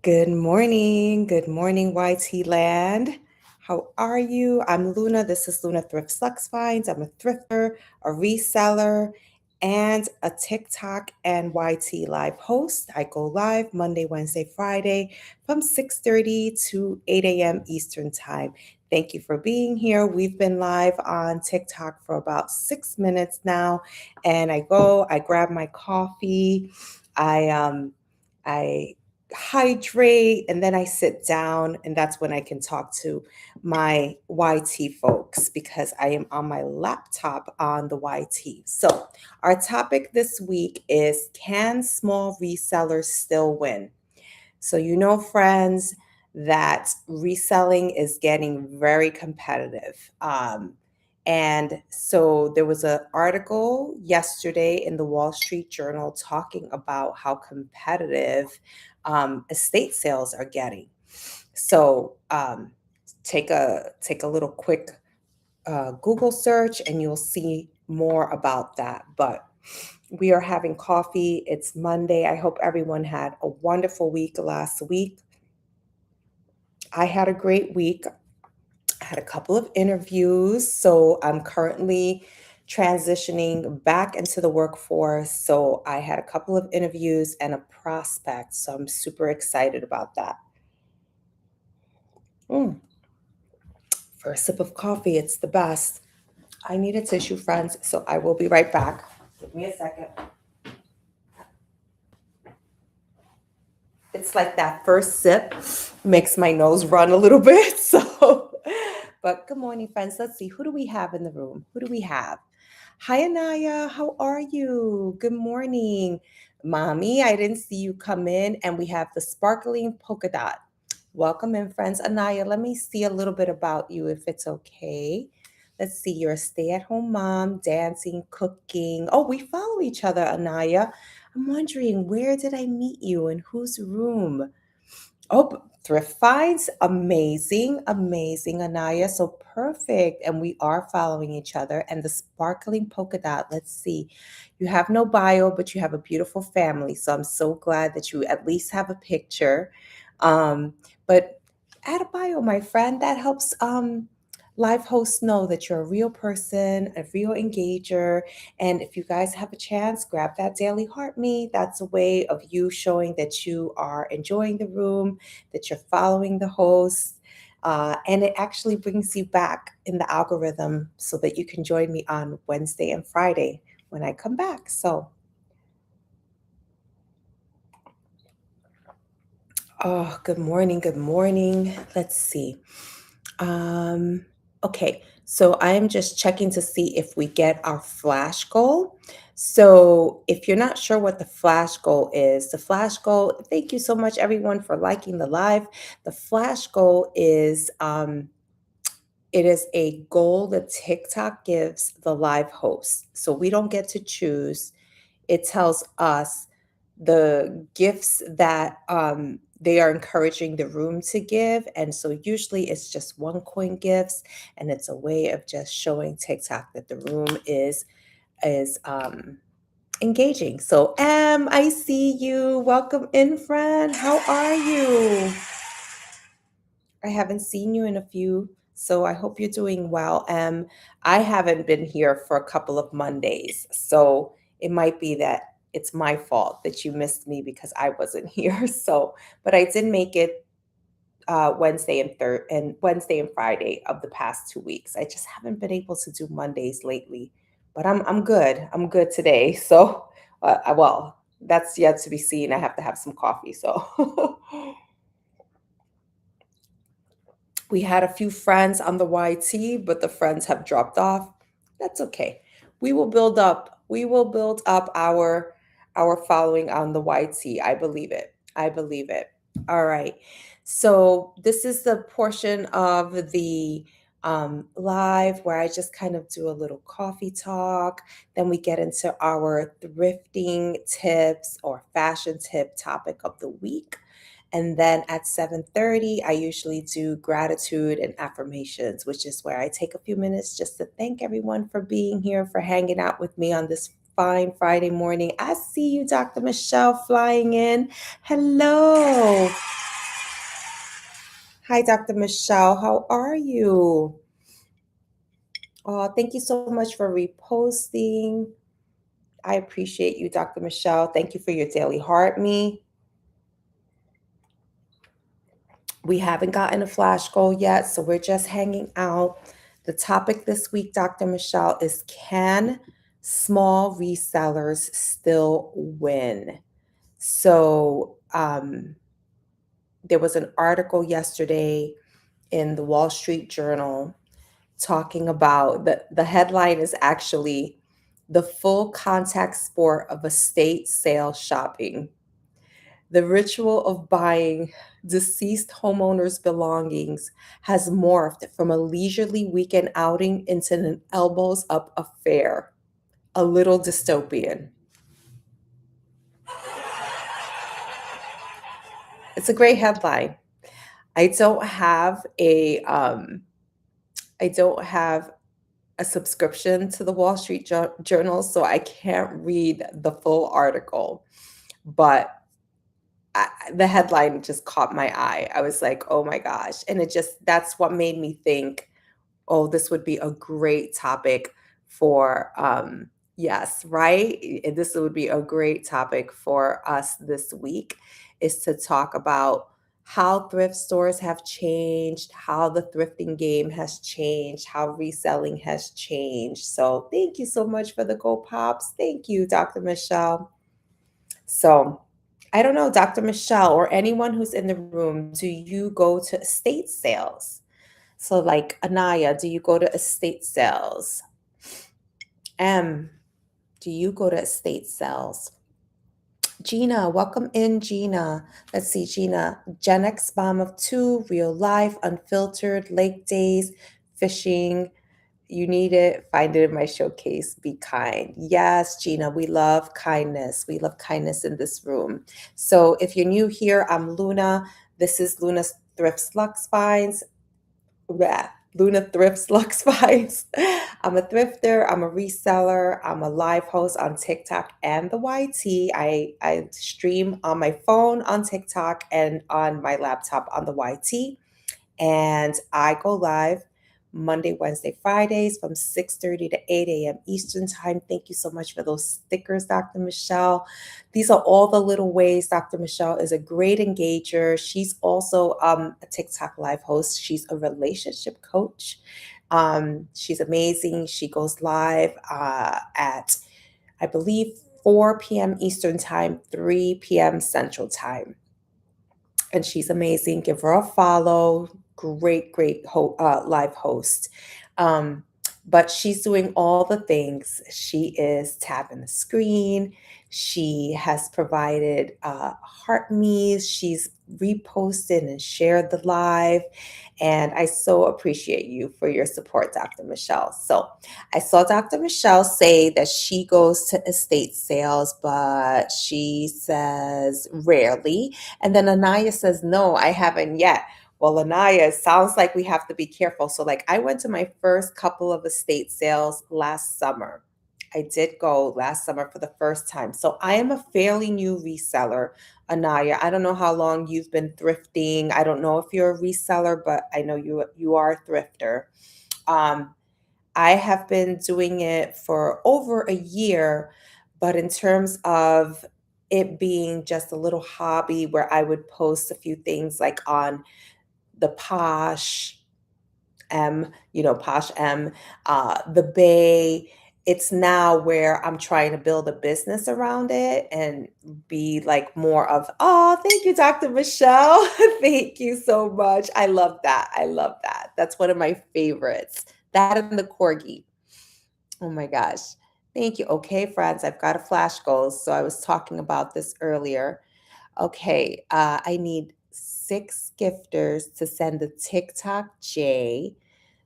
Good morning, YT Land. How are you? I'm Luna. This is Luna Thrift Sucks Finds. I'm a thrifter, a reseller, and a TikTok and YT live host. I go live Monday, Wednesday, Friday from 6:30 to 8 a.m. Eastern Time. Thank you for being here. We've been live on TikTok for about 6 minutes now, and I grab my coffee, I hydrate, and then I sit down, and that's when I can talk to my YT folks because I am on my laptop on the YT. So, our topic this week is, can small resellers still win? So, friends, that reselling is getting very competitive. And so there was an article yesterday in the Wall Street Journal talking about how competitive estate sales are getting. So take a little quick Google search, and you'll see more about that. But we are having coffee. It's Monday. I hope everyone had a wonderful week last week. I had a great week. I had a couple of interviews. So I'm currently transitioning back into the workforce. So I had a couple of interviews and a prospect. So I'm super excited about that. Mm, for a sip of coffee, it's the best. I need a tissue, friends. So I will be right back. Give me a second. It's like that first sip makes my nose run a little bit. But good morning, friends. Let's see. Who do we have in the room? Who do we have? Hi, Anaya. How are you? Good morning. Mommy, I didn't see you come in. And we have the sparkling polka dot. Welcome in, friends. Anaya, let me see a little bit about you if it's okay. Let's see. You're a stay at home mom, dancing, cooking. Oh, we follow each other, Anaya. I'm wondering, where did I meet you? In whose room? Oh, thrift finds. Amazing, amazing, Anaya. So perfect. And we are following each other. And the sparkling polka dot. Let's see. You have no bio, but you have a beautiful family. So I'm so glad that you at least have a picture. But add a bio, my friend. That helps live hosts know that you're a real person, a real engager. And if you guys have a chance, grab that daily heart me. That's a way of you showing that you are enjoying the room, that you're following the host. And it actually brings you back in the algorithm so that you can join me on Wednesday and Friday when I come back. So, oh, good morning. Good morning. Let's see. Um, okay, so I am just checking to see if we get our flash goal. So if you're not sure what the flash goal is, the flash goal, thank you so much everyone for liking the live. The flash goal is it is a goal that TikTok gives the live host. So we don't get to choose. It tells us the gifts that they are encouraging the room to give. And so usually it's just one coin gifts, and it's a way of just showing TikTok that the room is engaging. So I see you. Welcome in, friend. How are you? I haven't seen you in a few, so I hope you're doing well. I haven't been here for a couple of Mondays, so it might be that it's my fault that you missed me because I wasn't here. So, but I did make it Wednesday and Friday of the past 2 weeks. I just haven't been able to do Mondays lately, but I'm good. I'm good today. So, well, that's yet to be seen. I have to have some coffee. So. We had a few friends on the YT, but the friends have dropped off. That's okay. We will build up our following on the YT. I believe it. I believe it. All right. So this is the portion of the live where I just kind of do a little coffee talk. Then we get into our thrifting tips or fashion tip topic of the week. And then at 7:30, I usually do gratitude and affirmations, which is where I take a few minutes just to thank everyone for being here, for hanging out with me on this fine Friday morning. I see you, Dr. Michelle, flying in. Hello. Hi, Dr. Michelle. How are you? Oh, thank you so much for reposting. I appreciate you, Dr. Michelle. Thank you for your daily heart me. We haven't gotten a flash goal yet, so we're just hanging out. The topic this week, Dr. Michelle, is can small resellers still win? So there was an article yesterday in the Wall Street Journal talking about the headline is actually the full contact sport of estate sale shopping. The ritual of buying deceased homeowners' belongings has morphed from a leisurely weekend outing into an elbows up affair. A little dystopian. It's a great headline. I don't have a I don't have a subscription to the Wall Street Journal, so I can't read the full article. But the headline just caught my eye. I was like, oh my gosh. And that's what made me think, oh, this would be a great topic for, yes, right? This would be a great topic for us this week is to talk about how thrift stores have changed, how the thrifting game has changed, how reselling has changed. So thank you so much for the Go Pops. Thank you, Dr. Michelle. So I don't know, Dr. Michelle or anyone who's in the room, do you go to estate sales? So like Anaya, do you go to estate sales? Do you go to estate sales? Gina, welcome in, Gina. Let's see, Gina. Gen X Mom of Two, real life, unfiltered, lake days, fishing. You need it. Find it in my showcase. Be kind. Yes, Gina, we love kindness. We love kindness in this room. So if you're new here, I'm Luna. This is Luna's Thrift Lux Finds. Luna Thrifts Lux Finds. I'm a thrifter. I'm a reseller. I'm a live host on TikTok and the YT. I stream on my phone on TikTok and on my laptop on the YT. And I go live Monday, Wednesday, Fridays from 6:30 to 8 a.m. Eastern Time. Thank you so much for those stickers, Dr. Michelle. These are all the little ways Dr. Michelle is a great engager. She's also a TikTok live host. She's a relationship coach. She's amazing. She goes live at, I believe, 4 p.m. Eastern Time, 3 p.m. Central Time. And she's amazing. Give her a follow. Great live host. But she's doing all the things. She is tapping the screen. She has provided heart me's. She's reposted and shared the live. And I so appreciate you for your support, Dr. Michelle. So I saw Dr. Michelle say that she goes to estate sales, but she says rarely. And then Anaya says, no, I haven't yet. Well, Anaya, it sounds like we have to be careful. So like I went to my first couple of estate sales last summer. I did go last summer for the first time. So I am a fairly new reseller, Anaya. I don't know how long you've been thrifting. I don't know if you're a reseller, but I know you are a thrifter. I have been doing it for over a year, but in terms of it being just a little hobby where I would post a few things like on the Posh Posh M, the Bay. It's now where I'm trying to build a business around it and be like more of, oh, thank you, Dr. Michelle. Thank you so much. I love that. I love that. That's one of my favorites. That and the corgi. Oh my gosh. Thank you. Okay, friends, I've got a flash goals. So I was talking about this earlier. Okay, I need 6 gifters to send the TikTok J.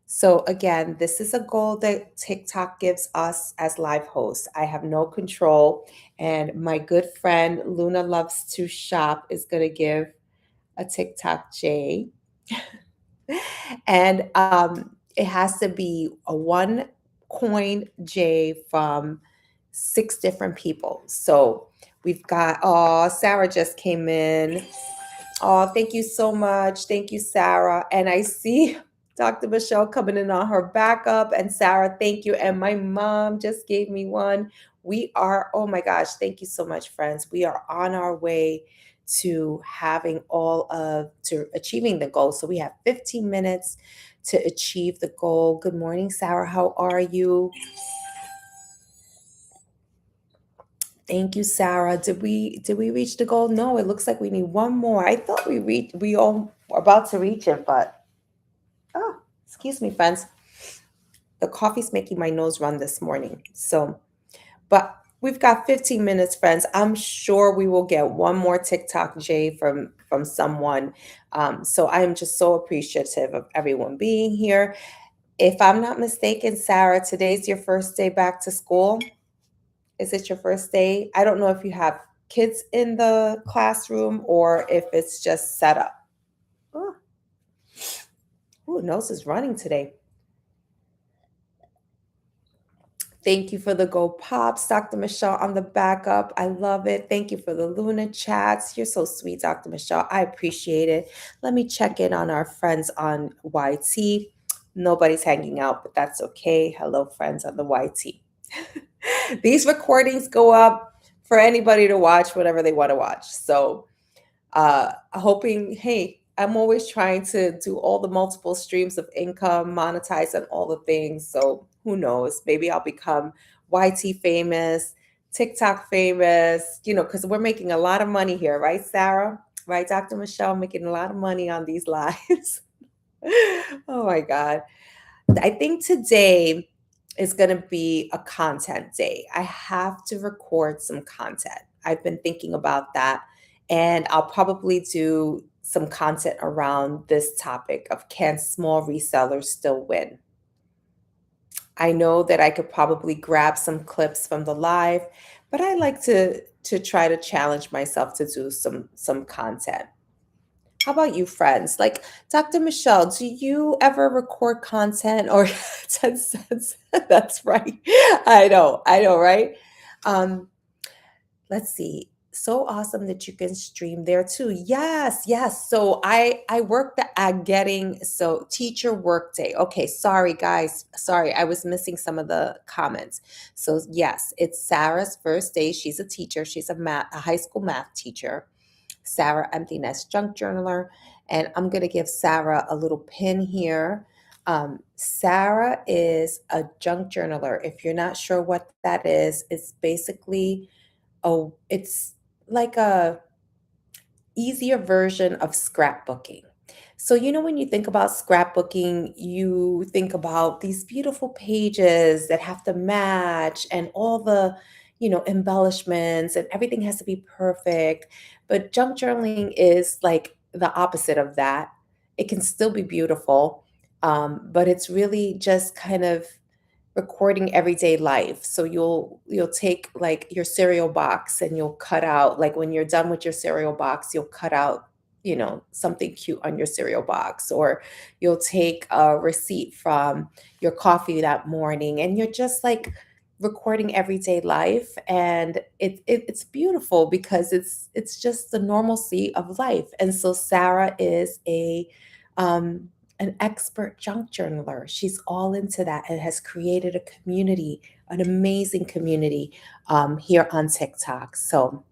So again, this is a goal that TikTok gives us as live hosts. I have no control. And my good friend Luna Loves to Shop is going to give a TikTok J. And it has to be a one coin J from 6 different people. So we've got, oh, Sarah just came in. Oh, thank you so much. Thank you, Sarah. And I see Dr. Michelle coming in on her backup. And Sarah, thank you. And my mom just gave me one. We are, oh my gosh, thank you so much, friends. We are on our way to to achieving the goal. So we have 15 minutes to achieve the goal. Good morning, Sarah. How are you? Thank you, Sarah. Did we reach the goal? No, it looks like we need one more. I thought we all were about to reach it, but oh, excuse me, friends. The coffee's making my nose run this morning. So, but we've got 15 minutes, friends. I'm sure we will get one more TikTok J from someone. So I am just so appreciative of everyone being here. If I'm not mistaken, Sarah, today's your first day back to school. Is it your first day? I don't know if you have kids in the classroom or if it's just set up. Oh, ooh, nose is running today. Thank you for the gold pops, Dr. Michelle, on the backup. I love it. Thank you for the Luna chats. You're so sweet, Dr. Michelle. I appreciate it. Let me check in on our friends on YT. Nobody's hanging out, but that's okay. Hello, friends on the YT. These recordings go up for anybody to watch whatever they want to watch. So hoping, hey, I'm always trying to do all the multiple streams of income, monetize on all the things. So who knows? Maybe I'll become YT famous, TikTok famous, because we're making a lot of money here, right, Sarah? Right, Dr. Michelle, making a lot of money on these lives. Oh my God. I think today is going to be a content day. I have to record some content. I've been thinking about that, and I'll probably do some content around this topic of can small resellers still win? I know that I could probably grab some clips from the live, but I like to try to challenge myself to do some content. How about you, friends? Like Dr. Michelle, do you ever record content or 10 cents? That's right. I know, right? Um, let's see. So awesome that you can stream there too. Yes, yes. So I worked at getting so teacher workday. Okay, sorry guys. Sorry, I was missing some of the comments. So yes, it's Sarah's first day. She's a teacher. She's a high school math teacher. Sarah Empty Nest Junk Journaler. And I'm going to give Sarah a little pin here. Sarah is a junk journaler. If you're not sure what that is, it's basically it's like a easier version of scrapbooking. So, when you think about scrapbooking, you think about these beautiful pages that have to match and all the, embellishments and everything has to be perfect. But junk journaling is like the opposite of that. It can still be beautiful, but it's really just kind of recording everyday life. So you'll take like your cereal box and you'll cut out like when you're done with your cereal box, you'll cut out, something cute on your cereal box or you'll take a receipt from your coffee that morning and you're just like recording everyday life and it's beautiful because it's just the normalcy of life. And so Sarah is um an expert junk journaler. She's all into that and has created a community, an amazing community here on TikTok. So,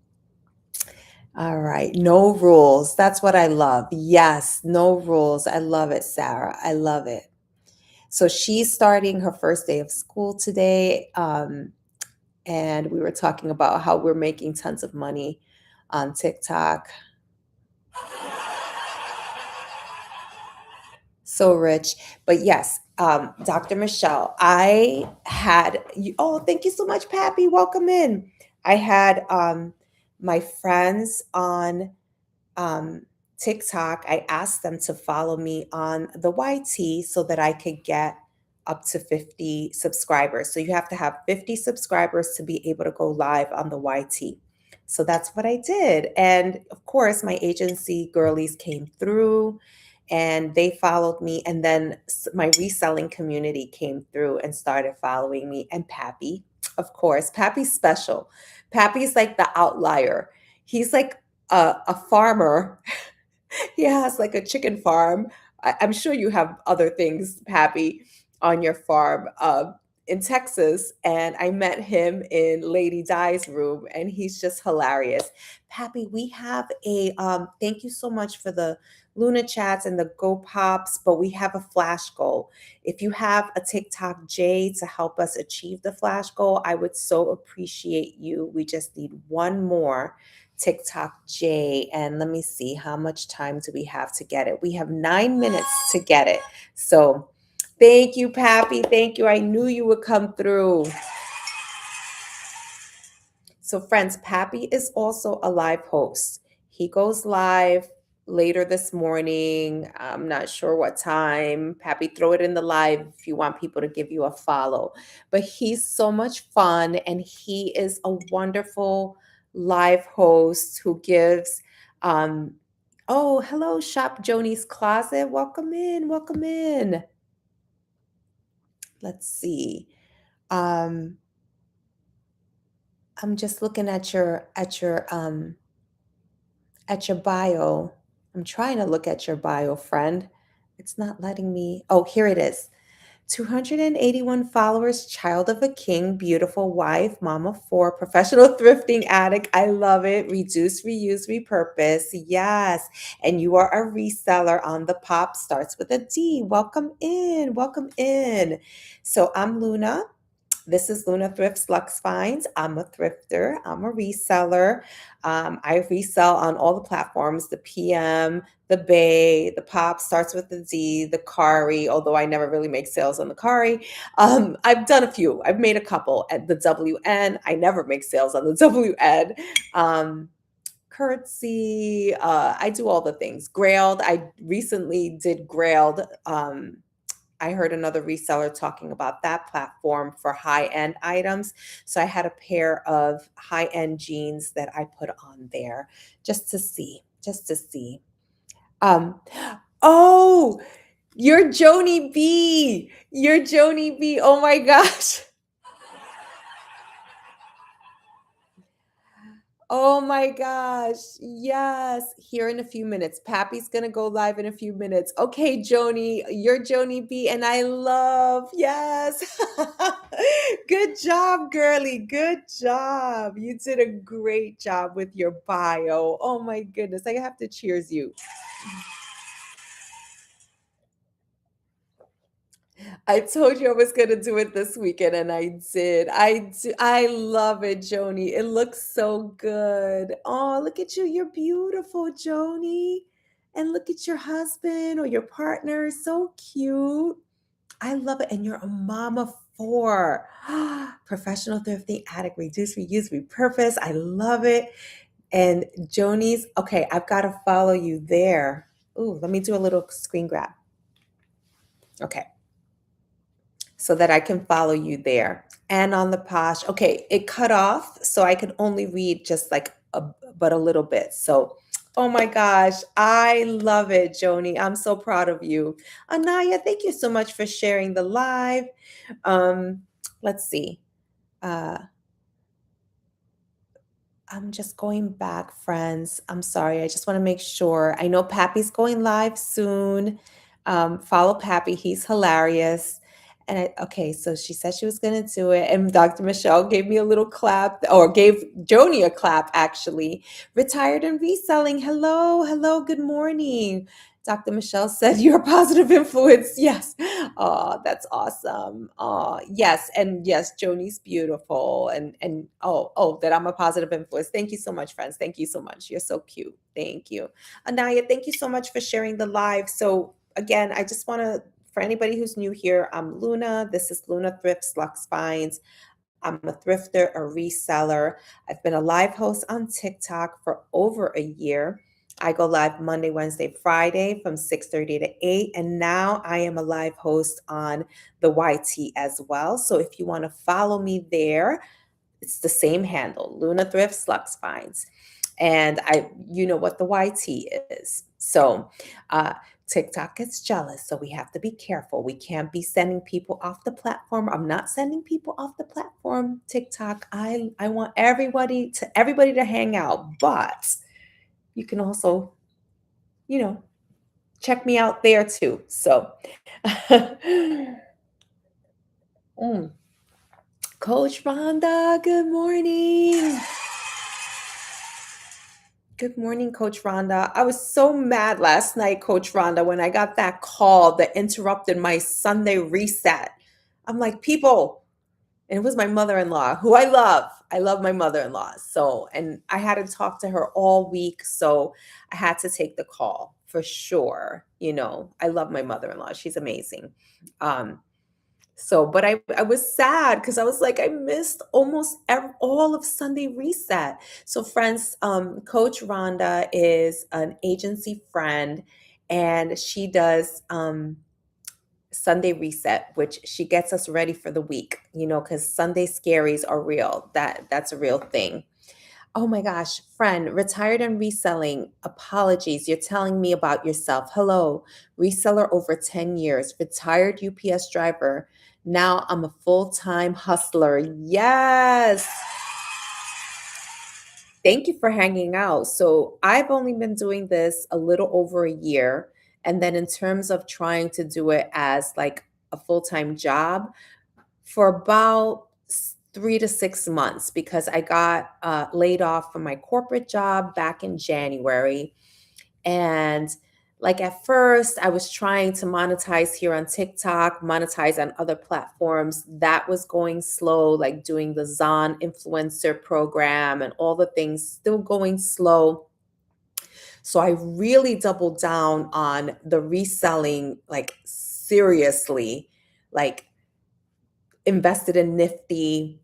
all right, no rules. That's what I love. Yes, no rules. I love it, Sarah. I love it. So she's starting her first day of school today. And we were talking about how we're making tons of money on TikTok. So rich. But yes, Dr. Michelle, oh, thank you so much, Pappy. Welcome in. I had my friends on TikTok. I asked them to follow me on the YT so that I could get up to 50 subscribers. So you have to have 50 subscribers to be able to go live on the YT. So that's what I did. And of course, my agency girlies came through and they followed me. And then my reselling community came through and started following me. And Pappy, of course, Pappy's special. Pappy's like the outlier. He's like a farmer He has like a chicken farm. I'm sure you have other things, Pappy, on your farm in Texas. And I met him in Lady Di's room, and he's just hilarious. Pappy, we have a thank you so much for the Luna chats and the Go Pops, but we have a flash goal. If you have a TikTok J to help us achieve the flash goal, I would so appreciate you. We just need one more TikTok J. And let me see, how much time do we have to get it? We have 9 minutes to get it. So thank you, Pappy. Thank you. I knew you would come through. So, friends, Pappy is also a live host. He goes live later this morning. I'm not sure what time. Pappy, throw it in the live if you want people to give you a follow. But he's so much fun, and he is a wonderful live host who gives. Oh, hello, Shop Joni's Closet. Welcome in. Welcome in. Let's see. Um, I'm just looking at your bio. I'm trying to look at your bio, friend. It's not letting me. Oh, here it is. 281 followers, child of a king, beautiful wife, mama four, professional thrifting addict. I love it. Reduce, reuse, repurpose. Yes. And you are a reseller on the pop, starts with a D. Welcome in. Welcome in. So I'm Luna. This is Luna Thrifts Lux Finds. I'm a thrifter. I'm a reseller. I resell on all the platforms, the PM, the Bay, the Pop starts with the Z, the Kari, although I never really make sales on the Kari. I've done a few. I've made a couple at the WN. I never make sales on the WN. Curtsy. I do all the things. Grailed. I recently did Grailed. I heard another reseller talking about that platform for high-end items. So I had a pair of high-end jeans that I put on there just to see, just to see. Um, oh, you're Joni B. You're Joni B. Oh my gosh. Oh my gosh. Yes. Here in a few minutes. Pappy's going to go live in a few minutes. Okay, Joni, you're Joni B. And I love, yes. Good job, girly. Good job. You did a great job with your bio. Oh my goodness. I have to cheers you. I told you I was going to do it this weekend, and I did. I love it, Joni. It looks so good. Oh, look at you. You're beautiful, Joni. And look at your husband or your partner. So cute. I love it. And you're a mama four. Professional thrifting addict, reduce, reuse, repurpose. I love it. And Joni's, okay, I've got to follow you there. Ooh, let me do a little screen grab. Okay, so that I can follow you there. And on the Posh, okay, it cut off, so I could only read just like but a little bit. So, oh my gosh, I love it, Joni. I'm so proud of you. Anaya, thank you so much for sharing the live. Um, let's see. Uh, I'm just going back, friends. I'm sorry. I just want to make sure. I know Pappy's going live soon. Follow Pappy. He's hilarious. And okay, so she said she was going to do it. And Dr. Michelle gave me a little clap, or gave Joni a clap, actually. Retired and reselling. Hello, hello, good morning. Dr. Michelle said you're a positive influence. Yes. Oh, that's awesome. Oh, yes. And yes, Joni's beautiful. And oh, that I'm a positive influence. Thank you so much, friends. Thank you so much. You're so cute. Thank you. Anaya, thank you so much for sharing the live. So again, I just want to, for anybody who's new here, I'm Luna. This is Luna Thrifts Lux Finds. I'm a thrifter, a reseller. I've been a live host on TikTok for over a year. I go live Monday, Wednesday, Friday from 6:30 to 8. And now I am a live host on the YT as well. So if you want to follow me there, it's the same handle, Luna Thrifts Lux Finds. And you know what the YT is. So TikTok gets jealous, so we have to be careful. We can't be sending people off the platform. I'm not sending people off the platform, TikTok. I want everybody to hang out, but you can also you know, check me out there too. So, Mm. Coach Rhonda, good morning. Good morning, Coach Rhonda. I was so mad last night, Coach Rhonda, when I got that call that interrupted my Sunday reset. I'm like, people, and it was my mother-in-law, who I love. I love my mother-in-law. So, and I had to talk to her all week. So I had to take the call for sure. I love my mother-in-law. She's amazing. Um, but I was sad because I was like, I missed almost all of Sunday reset. So, friends, Coach Rhonda is an agency friend, and she does Sunday reset, which she gets us ready for the week. Because Sunday scaries are real. That's a real thing. Oh my gosh, friend, retired and reselling. Apologies. You're telling me about yourself. Hello, reseller over 10 years, retired UPS driver. Now I'm a full-time hustler. Yes. Thank you for hanging out. So I've only been doing this a little over a year. And then in terms of trying to do it as like a full-time job, for about 3 to 6 months because I got laid off from my corporate job back in January. And like at first, I was trying to monetize here on TikTok, monetize on other platforms. That was going slow, like doing the Zon influencer program and all the things still going slow. So I really doubled down on the reselling, like seriously, like invested in Nifty,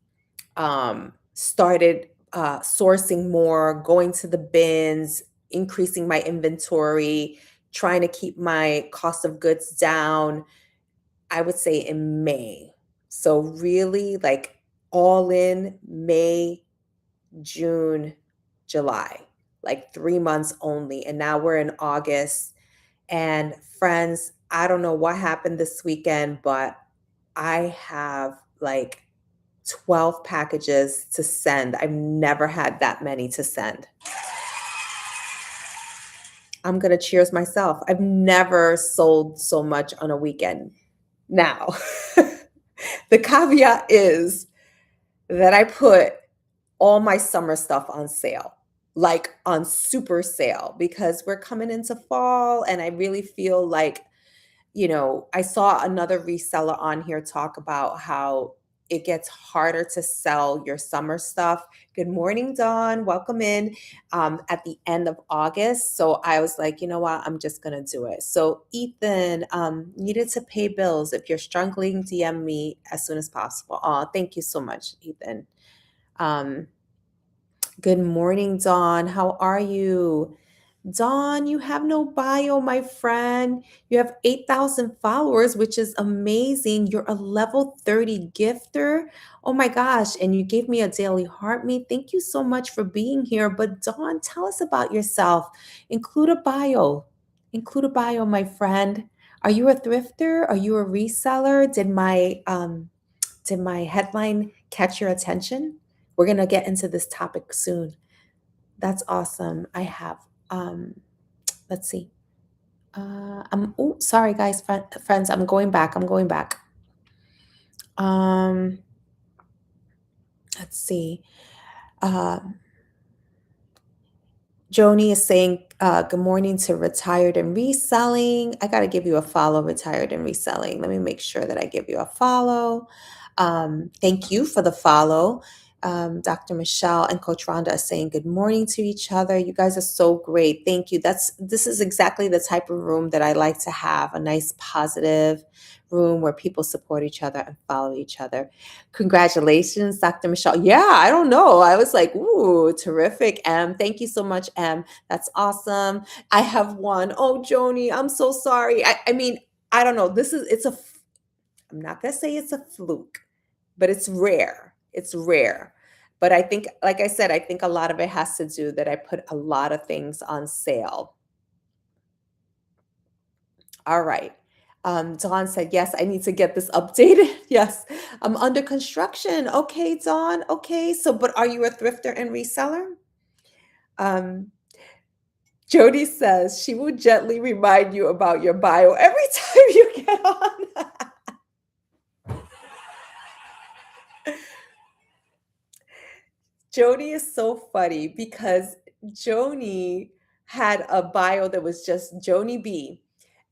started sourcing more, going to the bins, increasing my inventory, trying to keep my cost of goods down, I would say in May. So, really, like all in May, June, July, like 3 months only. And now we're in August. And friends, I don't know what happened this weekend, but I have like 12 packages to send. I've never had that many to send. I'm going to cheers myself. I've never sold so much on a weekend. Now, the caveat is that I put all my summer stuff on sale, like on super sale, because we're coming into fall and I really feel like I saw another reseller on here talk about how it gets harder to sell your summer stuff. Good morning, Dawn. Welcome in at the end of August. So I was like, you know what? I'm just going to do it. So, Ethan, needed to pay bills. If you're struggling, DM me as soon as possible. Oh, thank you so much, Ethan. Um, Good morning, Dawn. How are you? Dawn, you have no bio, my friend. You have 8,000 followers, which is amazing. You're a level 30 gifter. Oh my gosh. And you gave me a daily heart meet. Thank you so much for being here. But Dawn, tell us about yourself. Include a bio. Include a bio, my friend. Are you a thrifter? Are you a reseller? Did my headline catch your attention? We're gonna get into this topic soon. That's awesome. I have let's see. Sorry guys, friends, I'm going back. I'm going back. Um, let's see. Um, Joni is saying, good morning to retired and reselling. I got to give you a follow, retired and reselling. Let me make sure that I give you a follow. Thank you for the follow. Dr. Michelle and Coach Rhonda are saying good morning to each other. You guys are so great. Thank you. This is exactly the type of room that I like to have, a nice positive room where people support each other and follow each other. Congratulations, Dr. Michelle. Yeah, I don't know. I was like, ooh, terrific. Thank you so much, Em. That's awesome. I have one. Oh, Joni, I'm so sorry. I mean, I don't know. I'm not going to say it's a fluke, but it's rare. It's rare. But I think, like I said, I think a lot of it has to do that I put a lot of things on sale. All right. Dawn said, yes, I need to get this updated. Yes, I'm under construction. Okay, Dawn. Okay. So, but are you a thrifter and reseller? Um, Jody says she will gently remind you about your bio every time you get on. Joni is so funny because Joni had a bio that was just Joni B.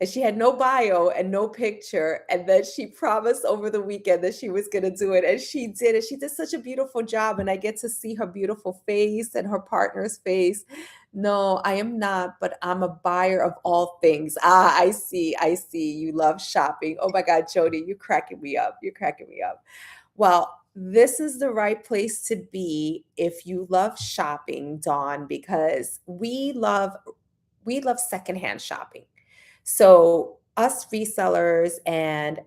And she had no bio and no picture. And then she promised over the weekend that she was going to do it. And she did it. She did such a beautiful job. And I get to see her beautiful face and her partner's face. No, I am not, but I'm a buyer of all things. Ah, I see. I see. You love shopping. Oh my God, Joni, you're cracking me up. You're cracking me up. Well, this is the right place to be if you love shopping, Dawn, because we love secondhand shopping. So us resellers and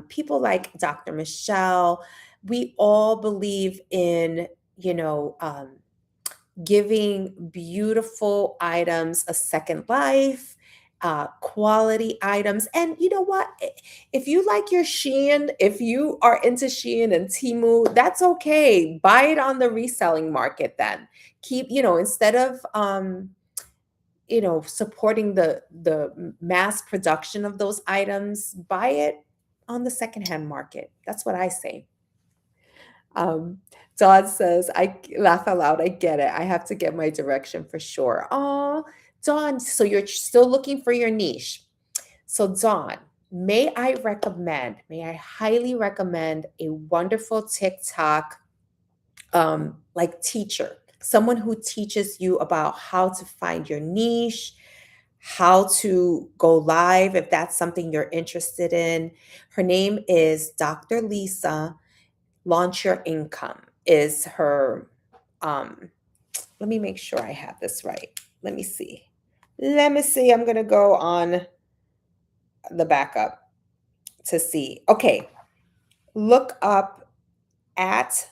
people like Dr. Michelle, we all believe in, you know, giving beautiful items a second life, quality items. And you know what? If you like your Shein, if you are into Shein and Temu, that's okay. Buy it on the reselling market then. Keep, instead of supporting the mass production of those items, buy it on the secondhand market. That's what I say. Um, Dawn says, I laugh out loud. I get it. I have to get my direction for sure. Oh, Dawn, so you're still looking for your niche. So, Dawn, may I highly recommend a wonderful TikTok like teacher, someone who teaches you about how to find your niche, how to go live if that's something you're interested in. Her name is Dr. Lisa. Launch Your Income is her. Um, Let me make sure I have this right. Let me see. Let me see. I'm going to go on the backup to see. Okay. Look up at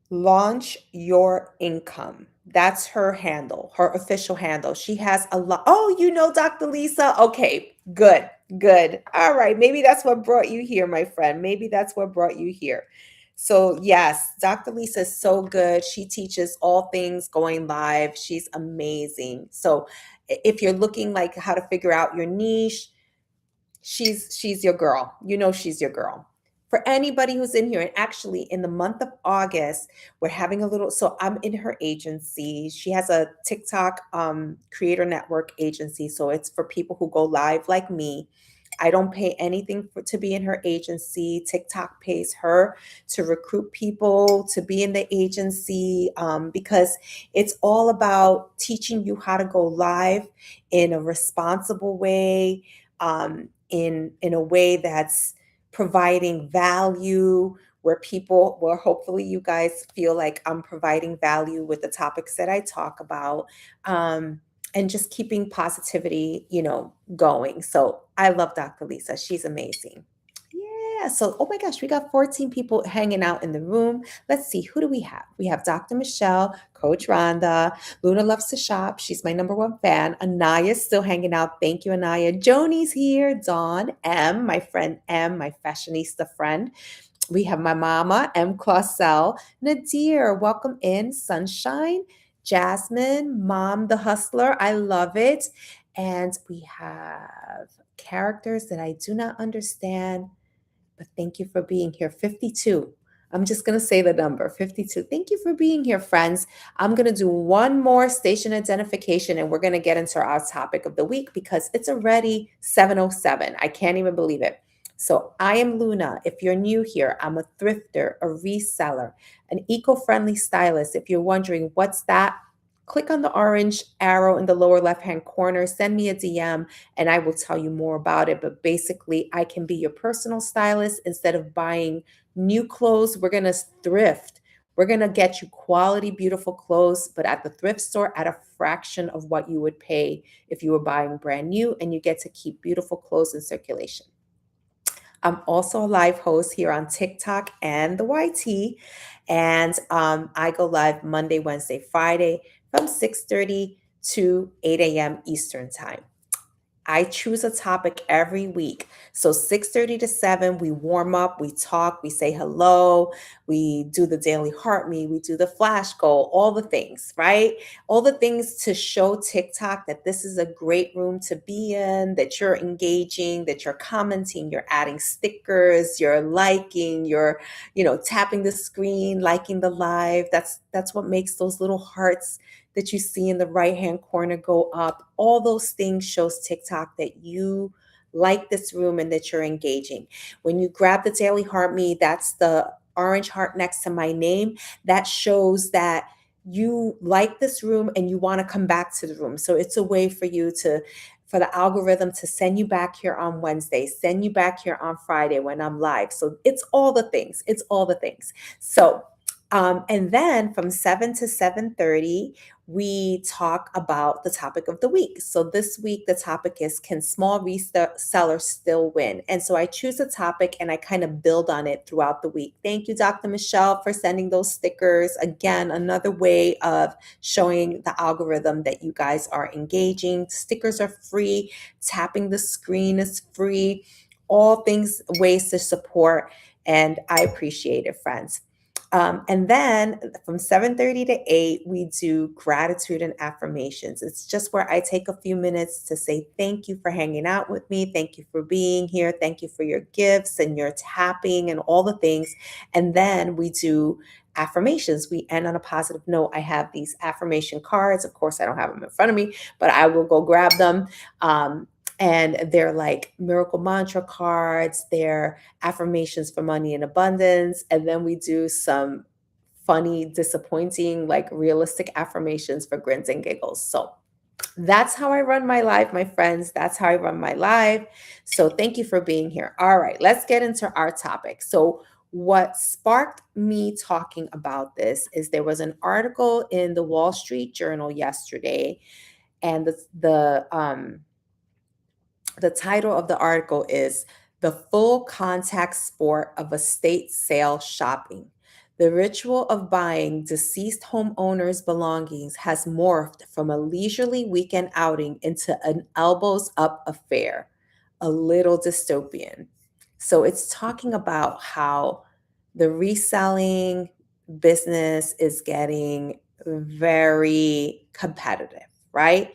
Launch Your Income. That's her handle, her official handle. She has a lot. Oh, you know Dr. Lisa? Okay, good, good. All right, maybe that's what brought you here, my friend. Maybe that's what brought you here. So, yes, Dr. Lisa is so good. She teaches all things going live. She's amazing. So, if you're looking like how to figure out your niche, she's your girl. You know she's your girl. For anybody who's in here, and actually in the month of August, we're having a little. So I'm in her agency. She has a TikTok creator network agency. So it's for people who go live like me. I don't pay anything to be in her agency. TikTok pays her to recruit people to be in the agency because it's all about teaching you how to go live in a responsible way, in a way that's providing value, where hopefully you guys feel like I'm providing value with the topics that I talk about, and just keeping positivity, going. So I love Dr. Lisa. She's amazing. Yeah. So, oh my gosh, we got 14 people hanging out in the room. Let's see, who do we have? We have Dr. Michelle, Coach Rhonda, Luna loves to shop. She's my number one fan. Anaya's still hanging out. Thank you, Anaya. Joni's here. Dawn, M, my friend M, my fashionista friend. We have my mama, M. Clausel. Nadir, welcome in. Sunshine. Jasmine, Mom the Hustler. I love it. And we have characters that I do not understand, but thank you for being here. 52. I'm just going to say the number 52. Thank you for being here, friends. I'm going to do one more station identification and we're going to get into our topic of the week because it's already 7:07. I can't even believe it. So I am Luna. If you're new here, I'm a thrifter, a reseller, an eco-friendly stylist. If you're wondering what's that, click on the orange arrow in the lower left-hand corner, send me a DM, and I will tell you more about it. But basically, I can be your personal stylist. Instead of buying new clothes, we're going to thrift. We're going to get you quality, beautiful clothes, but at the thrift store at a fraction of what you would pay if you were buying brand new, and you get to keep beautiful clothes in circulation. I'm also a live host here on TikTok and the YT. And I go live Monday, Wednesday, Friday from 6:30 to 8 a.m. Eastern Time. I choose a topic every week. So 6:30 to 7, we warm up, we talk, we say hello, we do the daily heart me, we do the flash goal, all the things, right? All the things to show TikTok that this is a great room to be in, that you're engaging, that you're commenting, you're adding stickers, you're liking, you're, tapping the screen, liking the live. That's what makes those little hearts that you see in the right hand corner go up. All those things shows TikTok that you like this room and that you're engaging. When you grab the daily heart me, that's the orange heart next to my name. That shows that you like this room and you want to come back to the room. So it's a way for you to for the algorithm to send you back here on Wednesday, send you back here on Friday when I'm live. So it's all the things. It's all the things. So and then from 7 to 7:30, we talk about the topic of the week. So this week, the topic is, can small resellers still win? And so I choose a topic and I kind of build on it throughout the week. Thank you, Dr. Michelle, for sending those stickers. Again, another way of showing the algorithm that you guys are engaging. Stickers are free. Tapping the screen is free. All things, ways to support. And I appreciate it, friends. And then from 7:30 to 8, we do gratitude and affirmations. It's just where I take a few minutes to say thank you for hanging out with me. Thank you for being here. Thank you for your gifts and your tapping and all the things. And then we do affirmations. We end on a positive note. I have these affirmation cards. Of course, I don't have them in front of me, but I will go grab them. And they're like miracle mantra cards, they're affirmations for money and abundance. And then we do some funny, disappointing, like realistic affirmations for grins and giggles. So that's how I run my life, my friends. That's how I run my life. So thank you for being here. All right, let's get into our topic. So, what sparked me talking about this is there was an article in the Wall Street Journal yesterday, and the title of the article is The Full Contact Sport of Estate Sale Shopping. The ritual of buying deceased homeowners' belongings has morphed from a leisurely weekend outing into an elbows up affair, a little dystopian. So it's talking about how the reselling business is getting very competitive, right?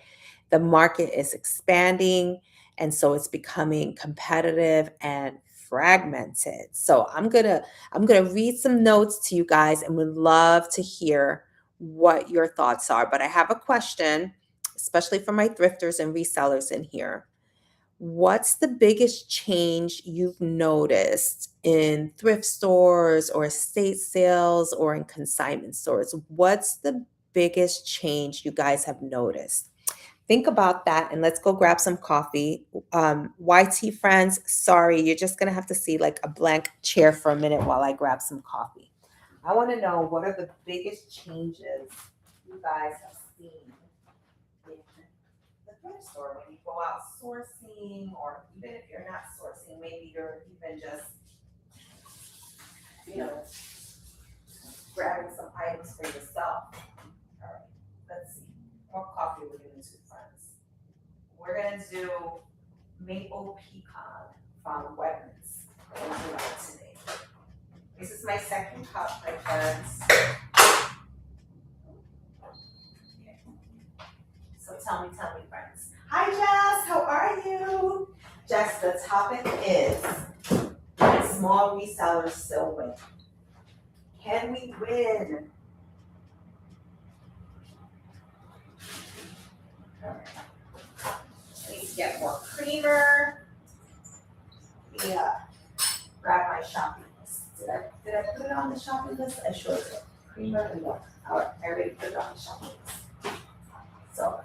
The market is expanding, and so it's becoming competitive and fragmented. So I'm gonna read some notes to you guys and would love to hear what your thoughts are. But I have a question, especially for my thrifters and resellers in here. What's the biggest change you've noticed in thrift stores or estate sales or in consignment stores? What's the biggest change you guys have noticed? Think about that and let's go grab some coffee. YT friends, sorry, you're just going to have to see like a blank chair for a minute while I grab some coffee. I want to know, what are the biggest changes you guys have seen in the thrift store when you go out sourcing, or even if you're not sourcing, maybe you're even just, you know, grabbing some items for yourself. All right, let's see. More coffee we're going to do, friends. We're going to do maple pecan from Wegmans. We're going to do that today. This is my second cup, my friends. Okay. So tell me, friends. Hi, Jess. How are you? Jess, the topic is, can small resellers still win? Can we win? All right. I need to get more creamer. Yeah. Grab my shopping list. Did I put it on the shopping list? I sure did. Creamer and milk. All right, I already put it on the shopping list. So,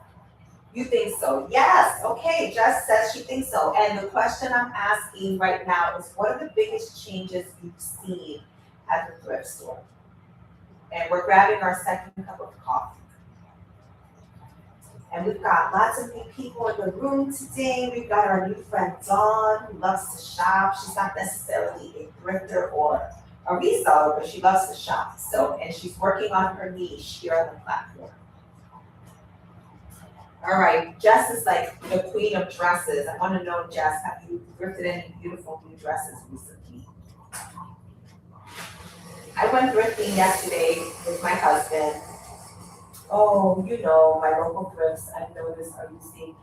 you think so? Yes. Okay, Jess says she thinks so. And the question I'm asking right now is, what are the biggest changes you've seen at the thrift store? And we're grabbing our second cup of coffee. And we've got lots of new people in the room today. We've got our new friend Dawn, who loves to shop. She's not necessarily a thrifter or a reseller, but she loves to shop. So, and she's working on her niche here on the platform. All right, Jess is like the queen of dresses. I want to know, Jess, have you thrifted any beautiful new dresses recently? I went thrifting yesterday with my husband. Oh, you know, my local thrifts, I've noticed, are using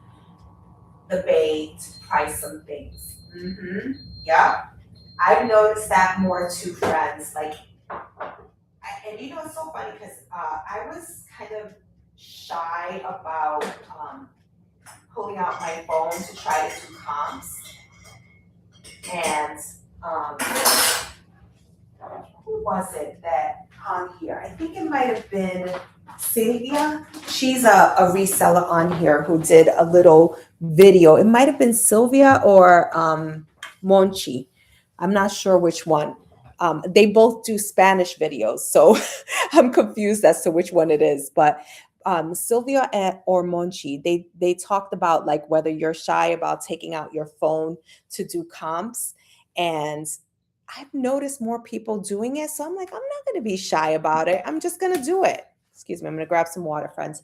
the Bay to price some things. Mm-hmm. Yeah. I've noticed that more too, friends. Like, and you know, it's so funny because I was kind of shy about pulling out my phone to try to do comps. And um, who was it that on here? I think it might have been Sylvia. She's a reseller on here who did a little video. It might have been Sylvia or Monchi. I'm not sure which one. They both do Spanish videos, so I'm confused as to which one it is. But Sylvia or Monchi, they talked about like whether you're shy about taking out your phone to do comps, and I've noticed more people doing it. So I'm like, I'm not going to be shy about it. I'm just going to do it. Excuse me. I'm going to grab some water, friends.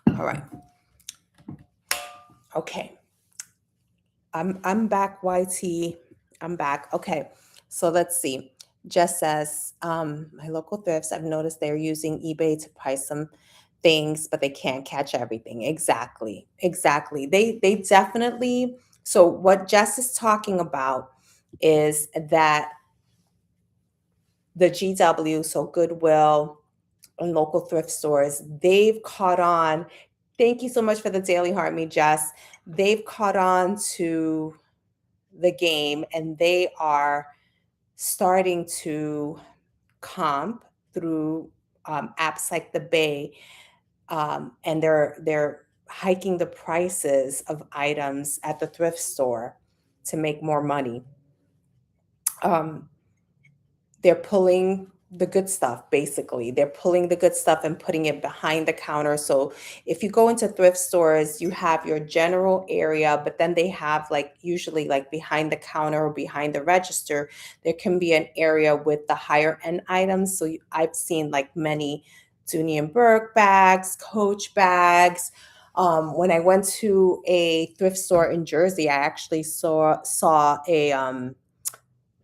All right. Okay. I'm back, YT. I'm back. Okay. So let's see. Jess says, my local thrifts, I've noticed they're using eBay to price some things, but they can't catch everything. Exactly. Exactly. They definitely, so what Jess is talking about is that the GW, so Goodwill and local thrift stores, they've caught on. Thank you so much for the Daily Heart, me, Jess. They've caught on to the game and they are starting to comp through apps like the Bay, and they're hiking the prices of items at the thrift store to make more money. Um, they're pulling the good stuff, basically. They're pulling the good stuff and putting it behind the counter. So if you go into thrift stores, you have your general area, but then they have like usually like behind the counter or behind the register, there can be an area with the higher end items. So I've seen like many Dooney and Burke bags, Coach bags. When I went to a thrift store in Jersey, I actually saw a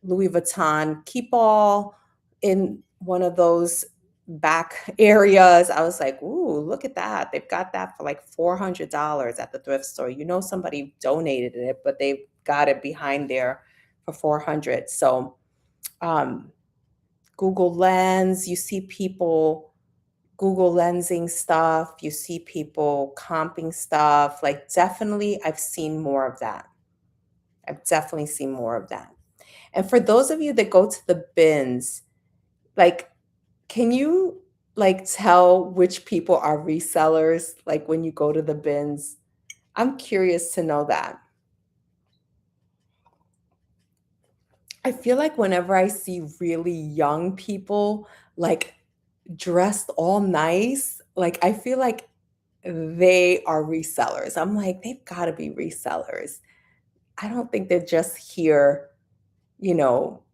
Louis Vuitton keep all in one of those back areas. I was like, ooh, look at that. They've got that for like $400 at the thrift store. You know, somebody donated it, but they've got it behind there for 400. So, um, Google Lens, you see people Google lensing stuff, you see people comping stuff. Like, definitely, I've seen more of that. I've definitely seen more of that. And for those of you that go to the bins, like, can you like tell which people are resellers like when you go to the bins? I'm curious to know that. I feel like whenever I see really young people like dressed all nice, like I feel like they are resellers. I'm like, they've got to be resellers. I don't think they're just here, you know,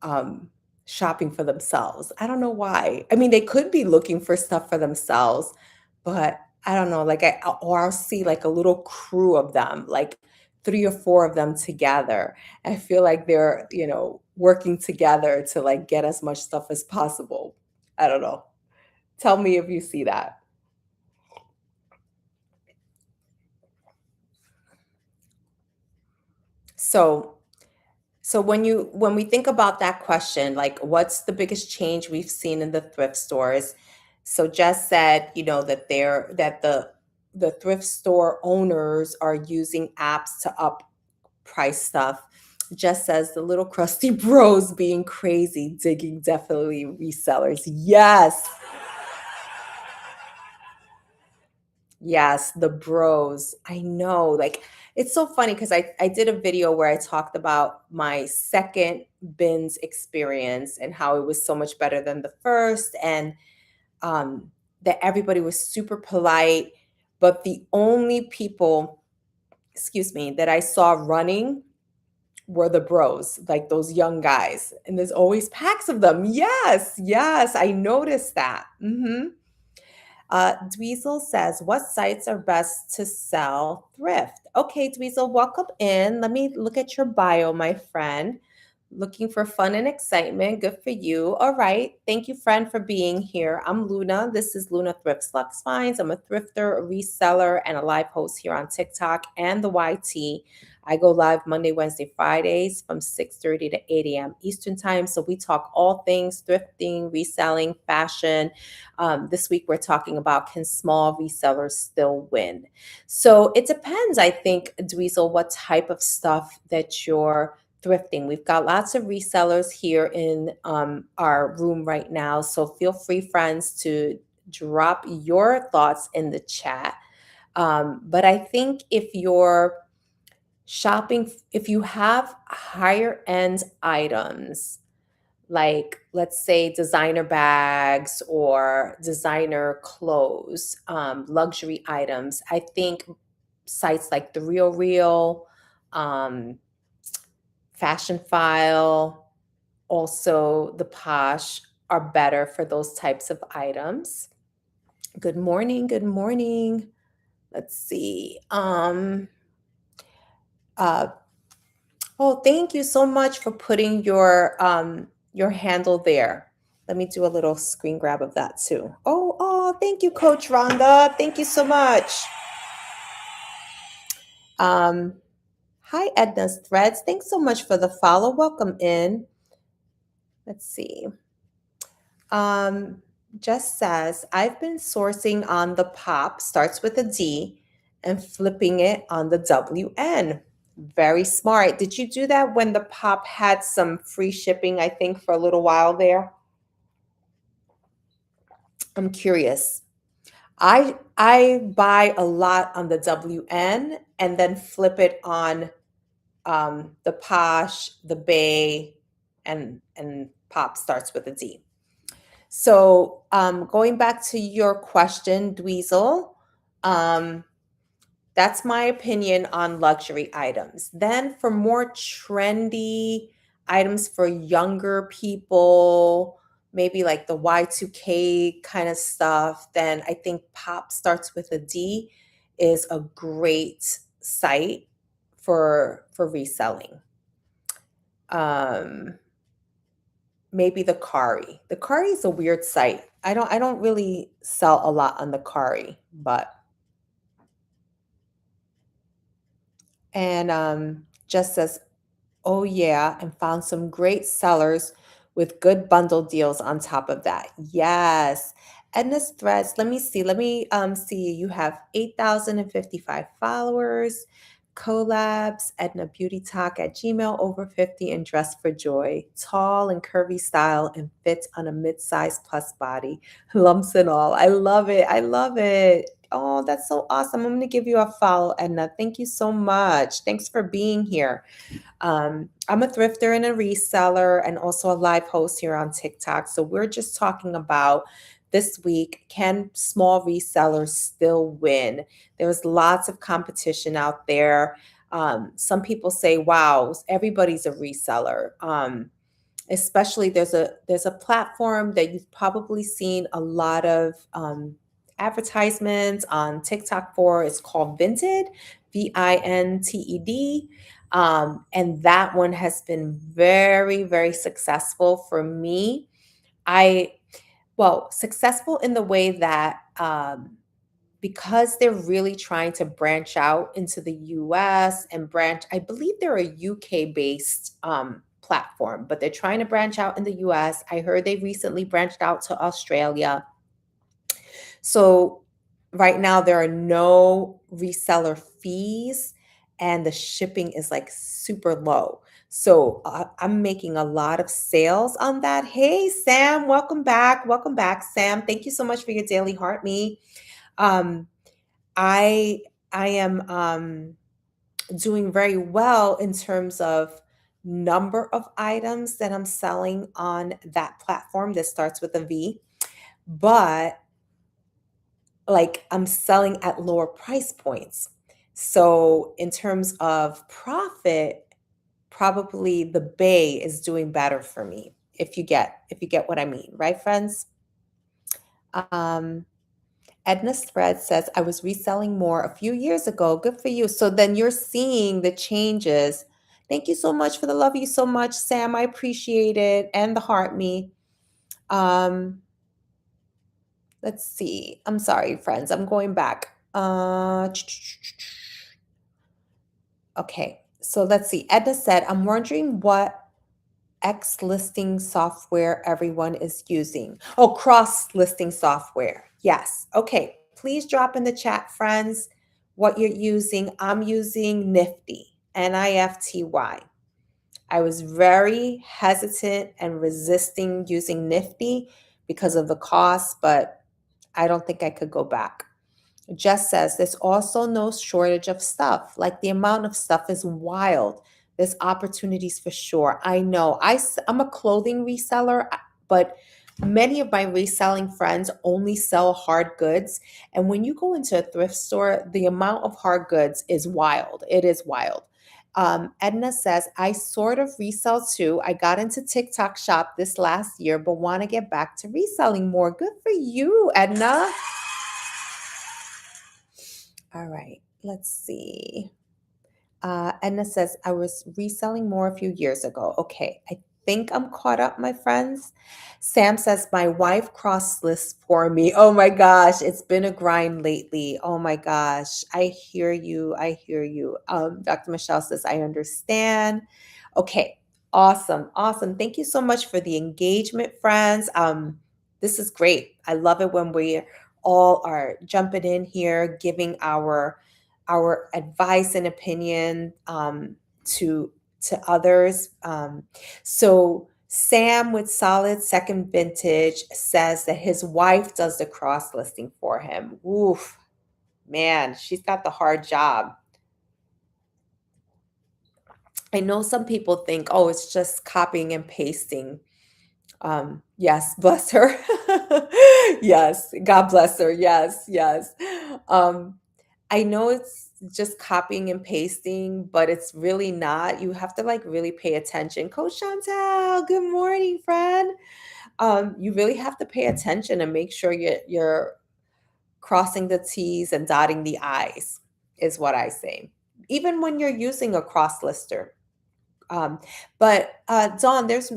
shopping for themselves. I don't know why. I mean, they could be looking for stuff for themselves, but I don't know. Like, or I'll see like a little crew of them, like three or four of them together. I feel like they're, you know, working together to like get as much stuff as possible. I don't know. Tell me if you see that. So, So when we think about that question, like what's the biggest change we've seen in the thrift stores? So Jess said, you know, that the thrift store owners are using apps to up price stuff. Jess says the little crusty bros being crazy, digging definitely resellers. Yes. Yes, the bros. I know. Like it's so funny because I did a video where I talked about my second bins experience and how it was so much better than the first, and that everybody was super polite, but the only people, excuse me, that I saw running were the bros, like those young guys. And there's always packs of them. Yes, yes, I noticed that. Dweezil says, what sites are best to sell thrift? Okay, Dweezil, welcome in. Let me look at your bio, my friend. Looking for fun and excitement. Good for you. All right. Thank you, friend, for being here. I'm Luna. This is Luna Thrift Slux Finds. I'm a thrifter, a reseller, and a live host here on TikTok and the YT. I go live Monday, Wednesday, Fridays from 6:30 to 8 a.m. Eastern Time. So we talk all things thrifting, reselling, fashion. This week we're talking about, can small resellers still win? So it depends, I think, Dweezil, what type of stuff that you're thrifting. We've got lots of resellers here in our room right now. So feel free, friends, to drop your thoughts in the chat. But I think if you're shopping, if you have higher end items, like let's say designer bags or designer clothes, luxury items, I think sites like The Real Real, um, Fashion File, also the Posh are better for those types of items. Good morning. Good morning. Let's see. Uh, oh, thank you so much for putting your handle there. Let me do a little screen grab of that too. Thank you, Coach Rhonda. Thank you so much. Um, Hi, Edna's Threads. Thanks so much for the follow. Welcome in. Let's see. Um, Just says, I've been sourcing on the pop, starts with a D, and flipping it on the WN. Very smart. Did you do that when the pop had some free shipping, I think, for a little while there? I'm curious. I buy a lot on the WN and then flip it on the Posh, the Bay, and pop starts with a D. So going back to your question, Dweezil, um, that's my opinion on luxury items. Then for more trendy items for younger people, maybe like the Y2K kind of stuff, then I think Pop Starts with a D is a great site for reselling. Um, Maybe the Kari. The Kari is a weird site. I don't really sell a lot on the Kari, but and just says, oh yeah, and found some great sellers with good bundle deals on top of that. Yes. Edna's Threads. Let me see. Let me see. You have 8,055 followers. Collabs, Edna Beauty Talk at Gmail, over 50 and dressed for joy. Tall and curvy style and fits on a mid-size plus body. Lumps and all. I love it. I love it. Oh, that's so awesome. I'm going to give you a follow, Edna. Thank you so much. Thanks for being here. I'm a thrifter and a reseller and also a live host here on TikTok. So we're just talking about this week, can small resellers still win? There's lots of competition out there. Some people say, wow, everybody's a reseller. Especially there's a platform that you've probably seen a lot of advertisements on TikTok for. It's called Vinted, Vinted. And that one has been very, very successful for me. Successful in the way that because they're really trying to branch out into the US and branch, I believe they're a UK based platform, but they're trying to branch out in the US. I heard they recently branched out to Australia. So right now there are no reseller fees and the shipping is like super low. So I'm making a lot of sales on that. Hey, Sam, welcome back. Welcome back, Sam. Thank you so much for your daily heart me. Um, I I am doing very well in terms of number of items that I'm selling on that platform that starts with a V, but like I'm selling at lower price points. So in terms of profit, probably the Bay is doing better for me if you get what I mean, right, friends? Um, Edna's thread says, I was reselling more a few years ago. Good for you. So then you're seeing the changes. Thank you so much for the love you so much, Sam. I appreciate it. And the heart me. Um, let's see. I'm sorry, friends. I'm going back. Okay. So let's see. Edna said, I'm wondering what X listing software everyone is using. Oh, cross listing software. Yes. Okay. Please drop in the chat, friends, what you're using. I'm using Nifty, Nifty. I was very hesitant and resisting using Nifty because of the cost, but I don't think I could go back. Jess says there's also no shortage of stuff. Like the amount of stuff is wild. There's opportunities for sure. I know. I'm a clothing reseller, but many of my reselling friends only sell hard goods. And when you go into a thrift store, the amount of hard goods is wild. It is wild. Edna says, I sort of resell too. I got into TikTok shop this last year, but want to get back to reselling more. Good for you, Edna. All right, let's see. Edna says, I was reselling more a few years ago. Okay, I think I'm caught up, my friends. Sam says, my wife cross lists for me. Oh my gosh, it's been a grind lately. Oh my gosh, I hear you. I hear you. Dr. Michelle says, I understand. Okay, awesome. Awesome. Thank you so much for the engagement, friends. This is great. I love it when we all are jumping in here, giving our advice and opinion to others. So Sam with Solid Second Vintage says that his wife does the cross listing for him. Oof, man, she's got the hard job. I know some people think, oh, it's just copying and pasting. Yes, bless her. Yes, God bless her. Yes, yes. Um, I know it's just copying and pasting, but it's really not. You have to like really pay attention. Coach Chantel, good morning, friend. You really have to pay attention and make sure you're crossing the T's and dotting the I's, is what I say. Even when you're using a cross lister. But Dawn, there's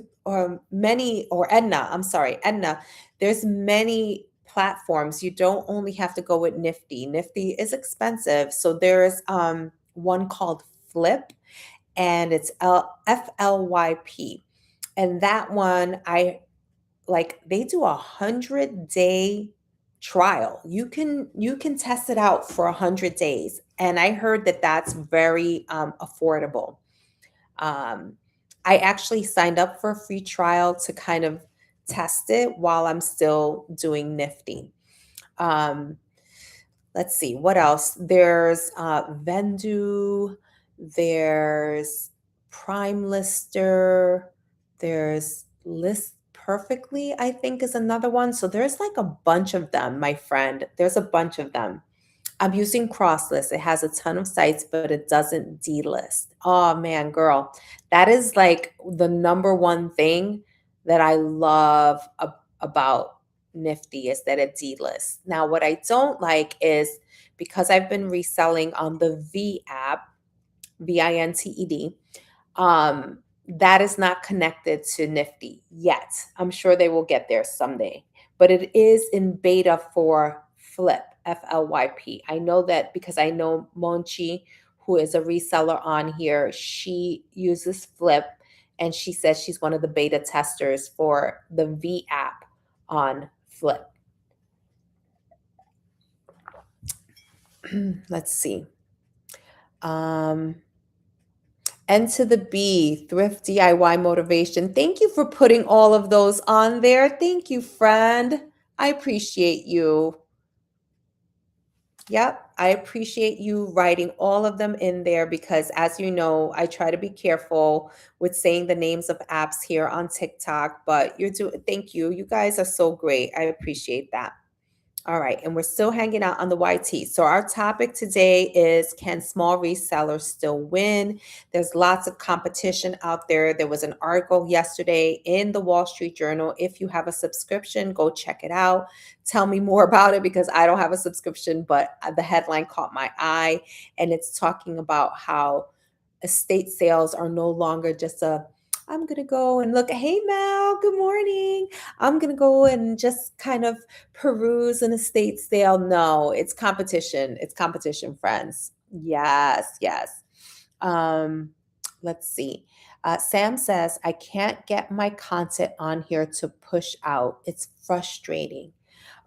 many, or Edna, I'm sorry, Edna, there's many platforms. You don't only have to go with Nifty. Nifty is expensive. So there's one called Flip, and it's FLYP. And that one, I like, they do 100-day trial. You can test it out for 100 days. And I heard that that's very affordable. um, I actually signed up for a free trial to kind of test it while I'm still doing Nifty. Um, let's see, what else? There's Vendu, there's Prime Lister, there's List Perfectly, I think is another one. So there's like a bunch of them, my friend. There's a bunch of them. I'm using Crosslist. It has a ton of sites, but it doesn't delist. Oh man, girl, that is like the number one thing that I love about Nifty is that it delists. Now, what I don't like is because I've been reselling on the V app, VINTED, that is not connected to Nifty yet. I'm sure they will get there someday, but it is in beta for Flip, FLYP. I know that because I know Monchi, who is a reseller on here, she uses Flip, and she says she's one of the beta testers for the V app on Flip. Let's see. N to the B, thrift DIY motivation. Thank you for putting all of those on there. Thank you, friend. I appreciate you. Yep, I appreciate you writing all of them in there because, as you know, I try to be careful with saying the names of apps here on TikTok. But you're doing. Thank you. You guys are so great. I appreciate that. All right, and we're still hanging out on the YT. So our topic today is, can small resellers still win? There's lots of competition out there. There was an article yesterday in the Wall Street Journal. If you have a subscription, go check it out. Tell me more about it because I don't have a subscription, but the headline caught my eye, and it's talking about how estate sales are no longer just a, I'm going to go and look, hey Mel, good morning. I'm going to go and just kind of peruse an estate sale. No, it's competition. It's competition, friends. Yes, yes. Um, let's see. Sam says, I can't get my content on here to push out. It's frustrating.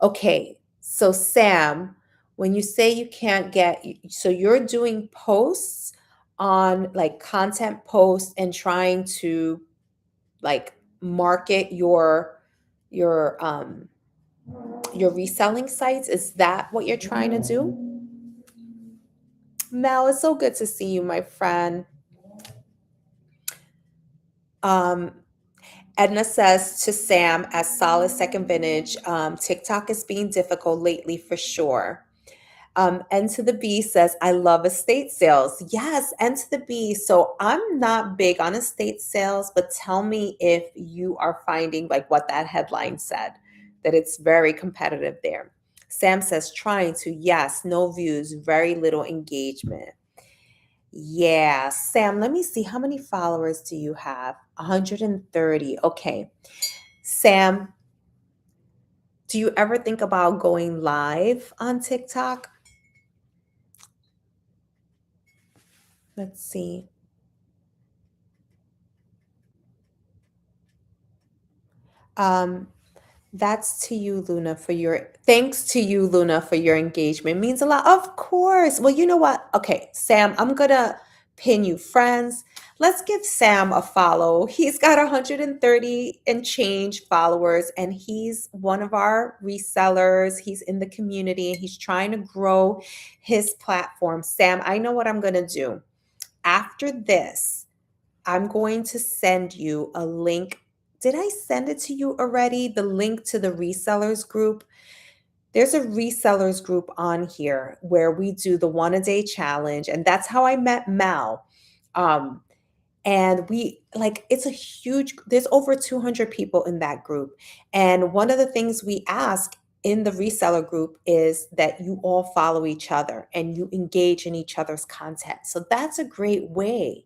Okay, so Sam, when you say you can't get, so you're doing posts on like content posts and trying to like market your your reselling sites. Is that what you're trying to do? Mel, it's so good to see you, my friend. Um, Edna says to Sam, as solid second vintage, TikTok is being difficult lately for sure. N to the B says, I love estate sales. Yes, N to the B. So I'm not big on estate sales, but tell me if you are finding like what that headline said, that it's very competitive there. Sam says, trying to, yes, no views, very little engagement. Yeah, Sam, let me see. How many followers do you have? 130. Okay. Sam, do you ever think about going live on TikTok? Let's see. Um, that's to you, Luna, for your thanks to you, Luna, for your engagement. Means a lot. Of course. Well, you know what? Okay, Sam, I'm gonna pin you friends. Let's give Sam a follow. He's got 130 and change followers, and he's one of our resellers. He's in the community and he's trying to grow his platform. Sam, I know what I'm gonna do. After this, I'm going to send you a link. Did I send it to you already? The link to the resellers group. There's a resellers group on here where we do the one a day challenge. And that's how I met Mel. Um, and we like, it's a huge, there's over 200 people in that group. And one of the things we ask in the reseller group is that you all follow each other and you engage in each other's content. So that's a great way.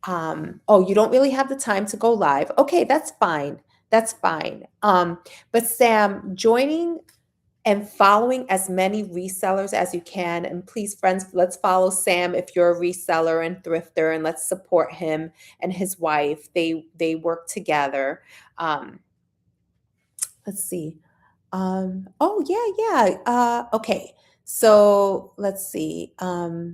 Oh, you don't really have the time to go live. Okay, that's fine. That's fine. But Sam, joining and following as many resellers as you can. And please, friends, let's follow Sam if you're a reseller and thrifter, and let's support him and his wife. They work together. Um, let's see. Oh yeah, yeah. Okay. So let's see. No,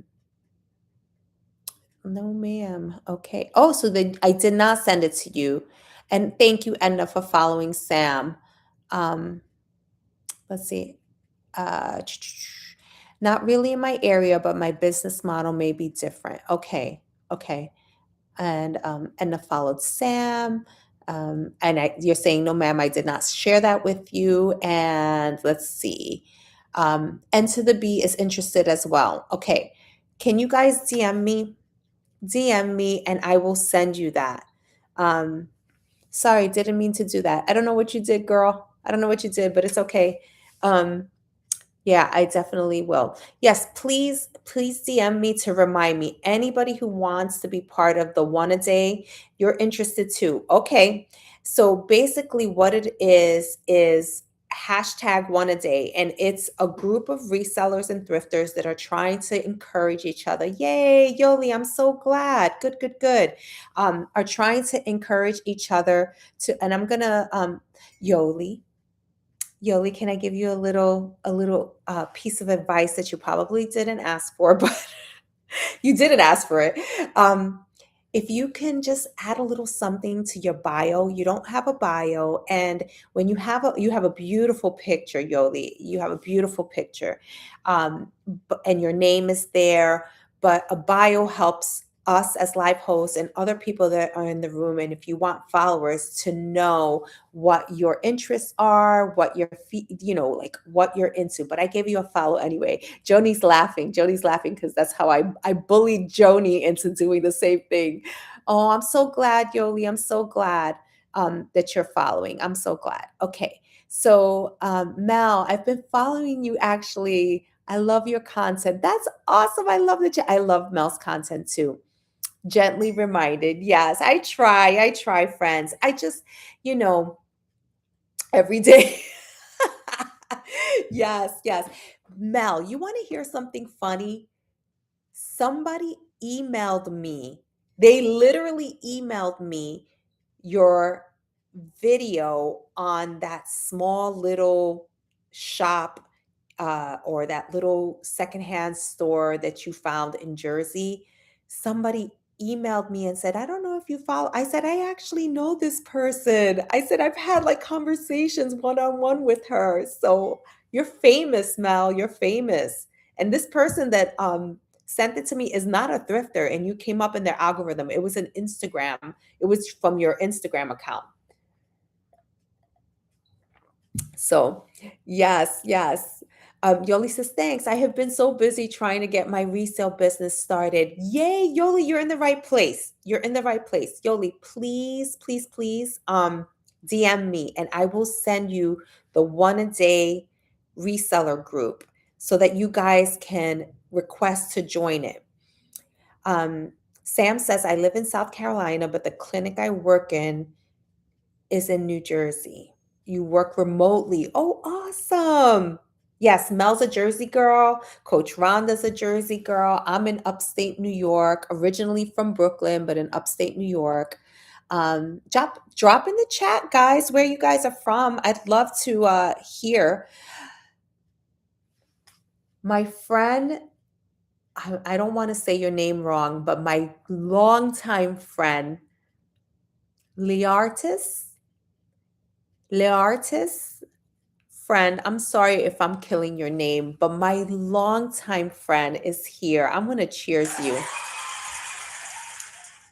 ma'am. Okay. Oh, so I did not send it to you. And thank you, Edna, for following Sam. Um, let's see. Uh, not really in my area, but my business model may be different. Okay. Okay. And Edna followed Sam. You're saying, no, ma'am, I did not share that with you. And let's see. N to the B is interested as well. Okay. Can you guys DM me and I will send you that. Um, sorry, didn't mean to do that. I don't know what you did, girl. I don't know what you did, but it's okay. Um, yeah, I definitely will. Yes, please DM me to remind me. Anybody who wants to be part of the one a day, you're interested too. Okay. So basically, what it is hashtag one a day, and it's a group of resellers and thrifters that are trying to encourage each other. Yay, Yoli, I'm so glad. Good, good, good. Are trying to encourage each other to, and I'm gonna Yoli. Yoli, can I give you a little piece of advice that you probably didn't ask for, but you didn't ask for it. Um, if you can just add a little something to your bio, you don't have a bio, and when you have a beautiful picture, Yoli. You have a beautiful picture, and your name is there. But a bio helps us as live hosts and other people that are in the room, and if you want followers to know what your interests are, what your like what you're into. But I gave you a follow anyway. Joni's laughing. Joni's laughing because that's how I bullied Joni into doing the same thing. Oh, I'm so glad, Yoli. I'm so glad that you're following. I'm so glad. Okay. So, Mel, I've been following you actually. I love your content. That's awesome. I love that. I love Mel's content too. Gently reminded. Yes, I try. I try, friends. I just, you know, every day. Yes, yes. Mel, you want to hear something funny? Somebody emailed me. They literally emailed me your video on that small little shop or that little secondhand store that you found in Jersey. Somebody emailed me and said, I don't know if you follow. I said, I actually know this person. I said, I've had like conversations one on one with her. So you're famous, Mel. You're famous. And this person that sent it to me is not a thrifter, and you came up in their algorithm. It was an Instagram. It was from your Instagram account. So, yes, yes. Yoli says, thanks. I have been so busy trying to get my resale business started. Yay, Yoli, you're in the right place. You're in the right place. Yoli, please, please, please DM me and I will send you the 1-a-day reseller group so that you guys can request to join it. Sam says, I live in South Carolina, but the clinic I work in is in New Jersey. You work remotely. Oh, awesome. Yes, Mel's a Jersey girl. Coach Rhonda's a Jersey girl. I'm in upstate New York, originally from Brooklyn, but in upstate New York. Drop in the chat, guys, where you guys are from. I'd love to hear. My friend, I don't want to say your name wrong, but my longtime friend, Leartis, Leartis, friend, I'm sorry if I'm killing your name, but my longtime friend is here. I'm going to cheers you.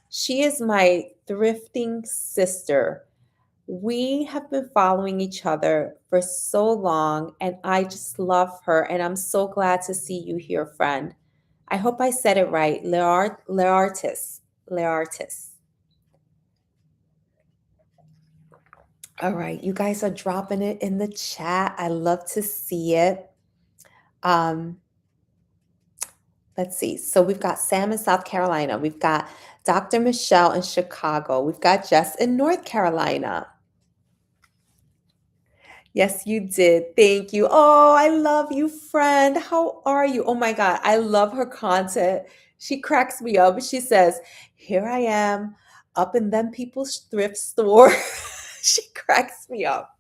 She is my thrifting sister. We have been following each other for so long, and I just love her. And I'm so glad to see you here, friend. I hope I said it right. Leartis. Leartis. All right, you guys are dropping it in the chat. I love to see it. Um, let's see. So we've got Sam in South Carolina. We've got Dr. Michelle in Chicago. We've got Jess in North Carolina. Yes, you did. Thank you. Oh, I love you, friend. How are you? Oh my God, I love her content. She cracks me up. She says, here I am up in them people's thrift store. She cracks me up.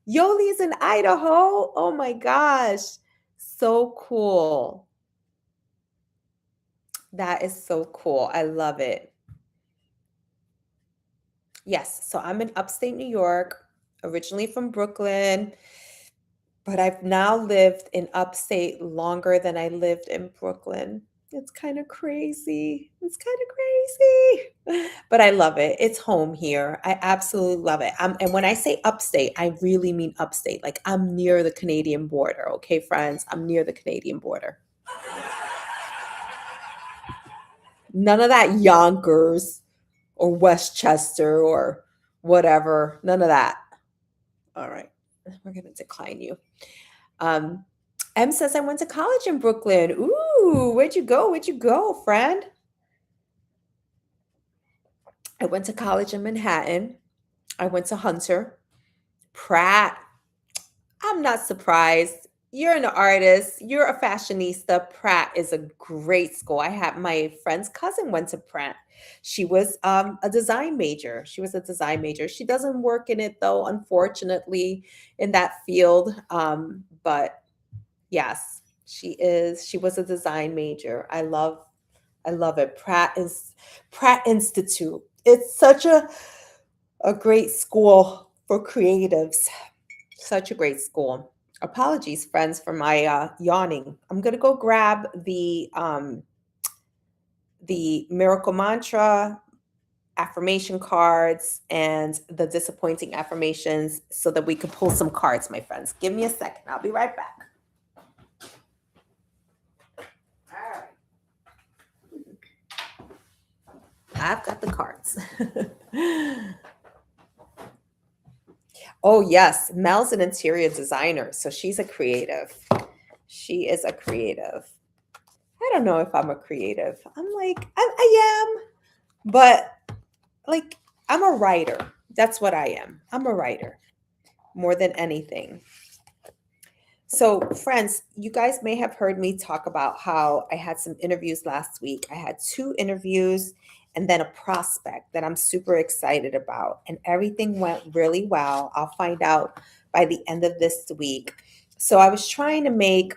Yoli's in Idaho. Oh my gosh. So cool. That is so cool. I love it. Yes, so I'm in upstate New York, originally from Brooklyn, but I've now lived in upstate longer than I lived in Brooklyn. It's kind of crazy. It's kind of crazy. But I love it. It's home here. I absolutely love it. And when I say upstate, I really mean upstate. Like I'm near the Canadian border. Okay, friends? I'm near the Canadian border. None of that Yonkers or Westchester or whatever. None of that. All right. We're going to decline you. M says, I went to college in Brooklyn. Ooh, where'd you go? Where'd you go, friend? I went to college in Manhattan. I went to Hunter. Pratt. I'm not surprised. You're an artist. You're a fashionista. Pratt is a great school. I had my friend's cousin went to Pratt. She was a design major. She was a design major. She doesn't work in it though, unfortunately, in that field. But yes, she is. She was a design major. I love it. Pratt Institute. It's such a great school for creatives. Such a great school. Apologies, friends, for my yawning. I'm gonna go grab the miracle mantra, affirmation cards, and the disappointing affirmations so that we could pull some cards, my friends. Give me a second. I'll be right back. All right. I've got the cards. Oh, yes. Mel's an interior designer. So she's a creative. She is a creative. I don't know if I'm a creative. I'm like, I am, but like, I'm a writer. That's what I am. I'm a writer more than anything. So, friends, you guys may have heard me talk about how I had some interviews last week. I had two interviews and then a prospect that I'm super excited about, and everything went really well. I'll find out by the end of this week. So, I was trying to make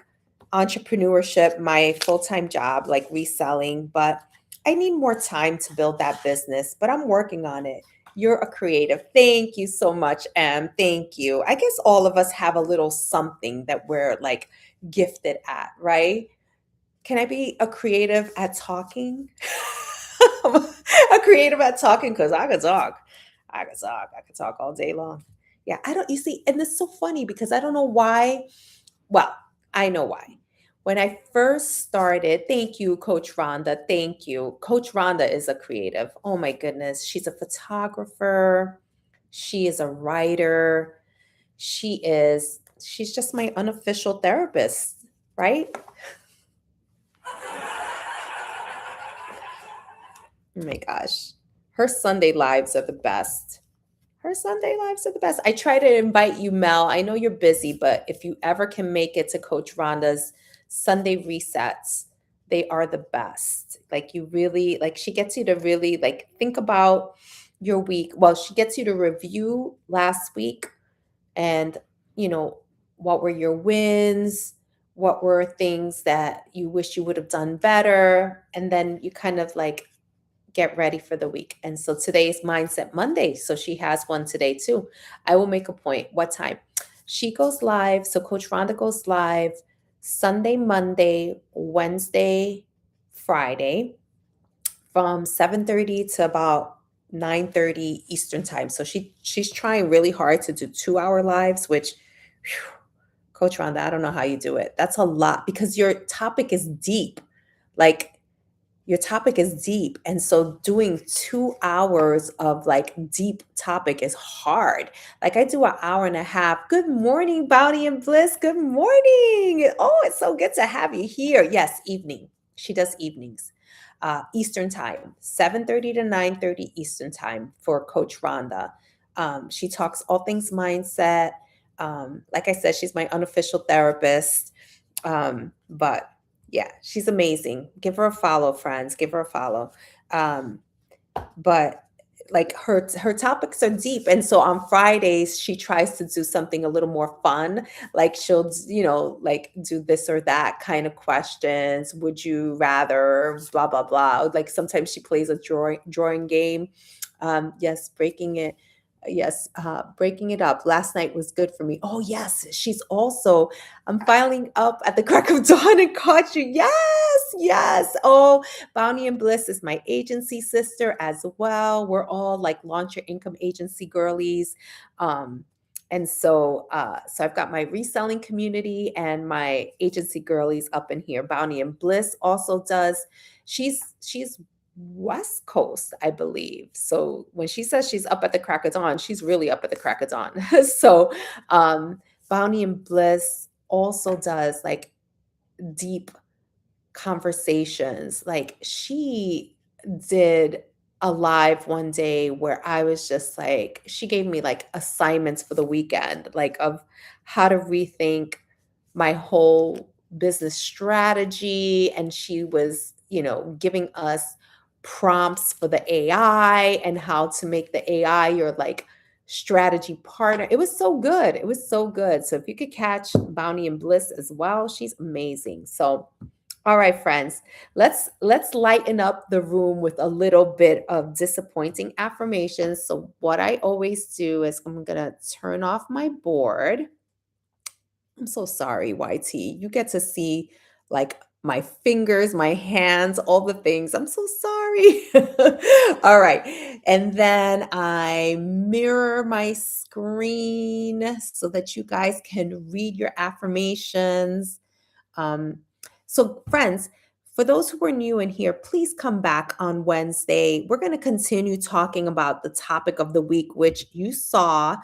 entrepreneurship my full time job, like reselling, but I need more time to build that business, but I'm working on it. You're a creative. Thank you so much, Em. Thank you. I guess all of us have a little something that we're like gifted at, right? Can I be a creative at talking? A creative at talking because I could talk. I could talk. I could talk all day long. Yeah, I don't, you see, and it's so funny because I don't know why. Well, I know why. When I first started, thank you, Coach Rhonda. Thank you. Coach Rhonda is a creative. Oh my goodness. She's a photographer. She is a writer. She's just my unofficial therapist, right? Oh my gosh. Her Sunday lives are the best. Her Sunday lives are the best. I try to invite you, Mel. I know you're busy, but if you ever can make it to Coach Rhonda's Sunday resets, they are the best. Like you really like she gets you to really like think about your week. Well, she gets you to review last week and, you know, what were your wins? What were things that you wish you would have done better? And then you kind of like get ready for the week. And so today is Mindset Monday. So she has one today too. I will make a point. What time? She goes live. So Coach Rhonda goes live Sunday, Monday, Wednesday, Friday from 7:30 to about 9:30 Eastern time. So she's trying really hard to do 2 hour lives, which whew, Coach Rhonda, I don't know how you do it. That's a lot because your topic is deep. Like your topic is deep. And so doing 2 hours of like deep topic is hard. Like I do an hour and a half. Good morning, Bounty and Bliss. Good morning. Oh, it's so good to have you here. Yes, evening. She does evenings. Eastern time, 7:30 to 9:30 Eastern time for Coach Rhonda. She talks all things mindset. Like I said, she's my unofficial therapist. But yeah, she's amazing. Give her a follow, friends. Give her a follow. Um, but like her topics are deep, and so on Fridays she tries to do something a little more fun. Like she'll, like do this or that kind of questions. Would you rather? Blah blah blah. Like sometimes she plays a drawing game. Yes, breaking it. Yes, breaking it up. Last night was good for me. Oh yes, she's also. I'm filing up at the crack of dawn and caught you. Yes, yes. Oh, Bounty and Bliss is my agency sister as well. We're all like launch your income agency girlies. And so I've got my reselling community and my agency girlies up in here. Bounty and Bliss also does. She's West Coast, I believe. So when she says she's up at the crack of dawn, she's really up at the crack of dawn. So Bounty and Bliss also does like deep conversations. Like she did a live one day where I was just like, she gave me like assignments for the weekend, like of how to rethink my whole business strategy. And she was, giving us prompts for the AI and how to make the AI your like strategy partner. It was so good. It was so good. So if you could catch Bounty and Bliss as well, she's amazing. So all right, friends, let's lighten up the room with a little bit of disappointing affirmations. So what I always do is I'm gonna turn off my board. I'm so sorry, YT. You get to see like my fingers, my hands, all the things. I'm so sorry. All right. And then I mirror my screen so that you guys can read your affirmations. Um, so, friends, for those who are new in here, please come back on Wednesday. We're going to continue talking about the topic of the week, which you saw.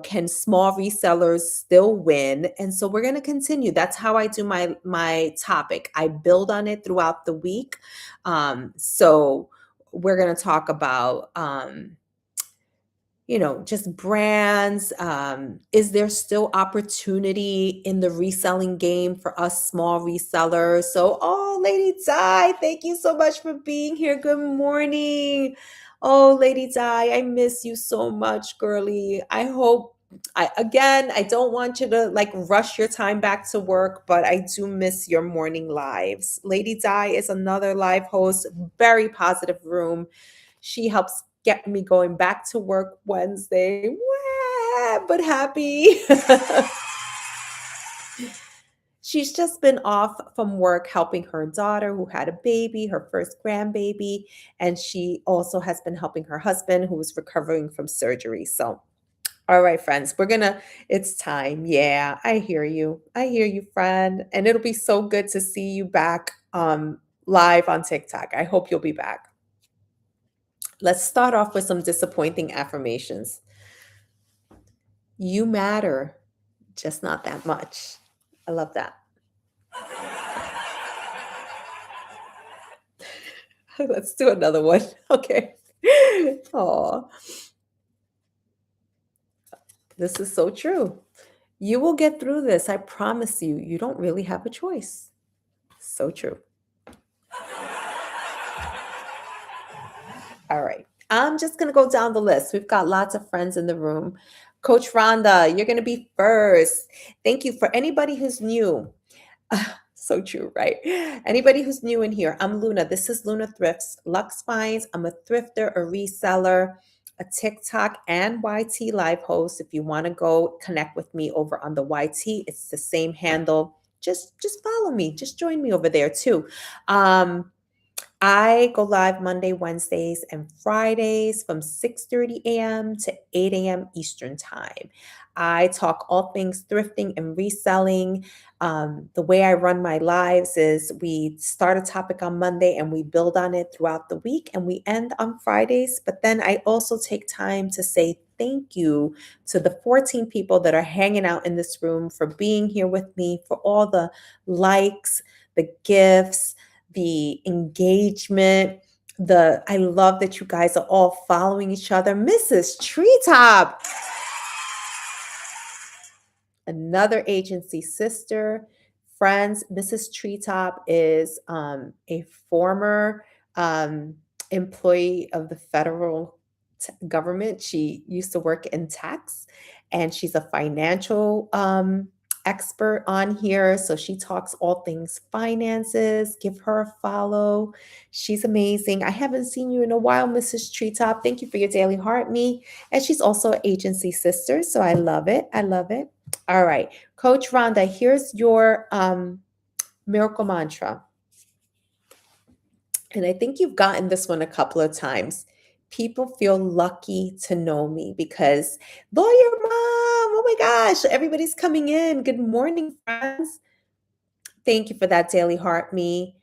Can small resellers still win? And so we're going to continue. That's how I do my topic. I build on it throughout the week. So we're going to talk about just brands. Is there still opportunity in the reselling game for us small resellers? So, oh, Lady Di, thank you so much for being here. Good morning. Oh, Lady Di, I miss you so much, girly. I don't want you to like rush your time back to work, but I do miss your morning lives. Lady Di is another live host, very positive room. She helps get me going back to work Wednesday. Wah, but happy. She's just been off from work helping her daughter who had a baby, her first grandbaby, and she also has been helping her husband who was recovering from surgery. So, all right, friends, it's time. Yeah, I hear you. I hear you, friend. And it'll be so good to see you back live on TikTok. I hope you'll be back. Let's start off with some disappointing affirmations. You matter, just not that much. I love that. Let's do another one. Okay. Oh, this is so true. You will get through this. I promise you. You don't really have a choice. So true. All right. I'm just going to go down the list. We've got lots of friends in the room. Coach Rhonda, you're going to be first. Thank you. For anybody who's new, so true, right? Anybody who's new in here, I'm Luna. This is Luna Thrifts, Lux Finds. I'm a thrifter, a reseller, a TikTok and YT live host. If you want to go connect with me over on the YT, it's the same handle. Just follow me. Just join me over there too. I go live Monday, Wednesdays, and Fridays from 6:30 a.m. to 8 a.m. Eastern Time. I talk all things thrifting and reselling. The way I run my lives is we start a topic on Monday and we build on it throughout the week and we end on Fridays. But then I also take time to say thank you to the 14 people that are hanging out in this room for being here with me, for all the likes, the gifts, the engagement. I love that you guys are all following each other. Mrs. Treetop, another agency sister, friends. Mrs. Treetop is a former employee of the federal government. She used to work in tax, and she's a financial expert on here. So she talks all things finances. Give her a follow. She's amazing. I haven't seen you in a while, Mrs. Treetop. Thank you for your daily heart me. And she's also an agency sister. So I love it. I love it. All right. Coach Rhonda, here's your miracle mantra. And I think you've gotten this one a couple of times. People feel lucky to know me because lawyer mom, oh my gosh, everybody's coming in. Good morning, friends. Thank you for that daily heart me.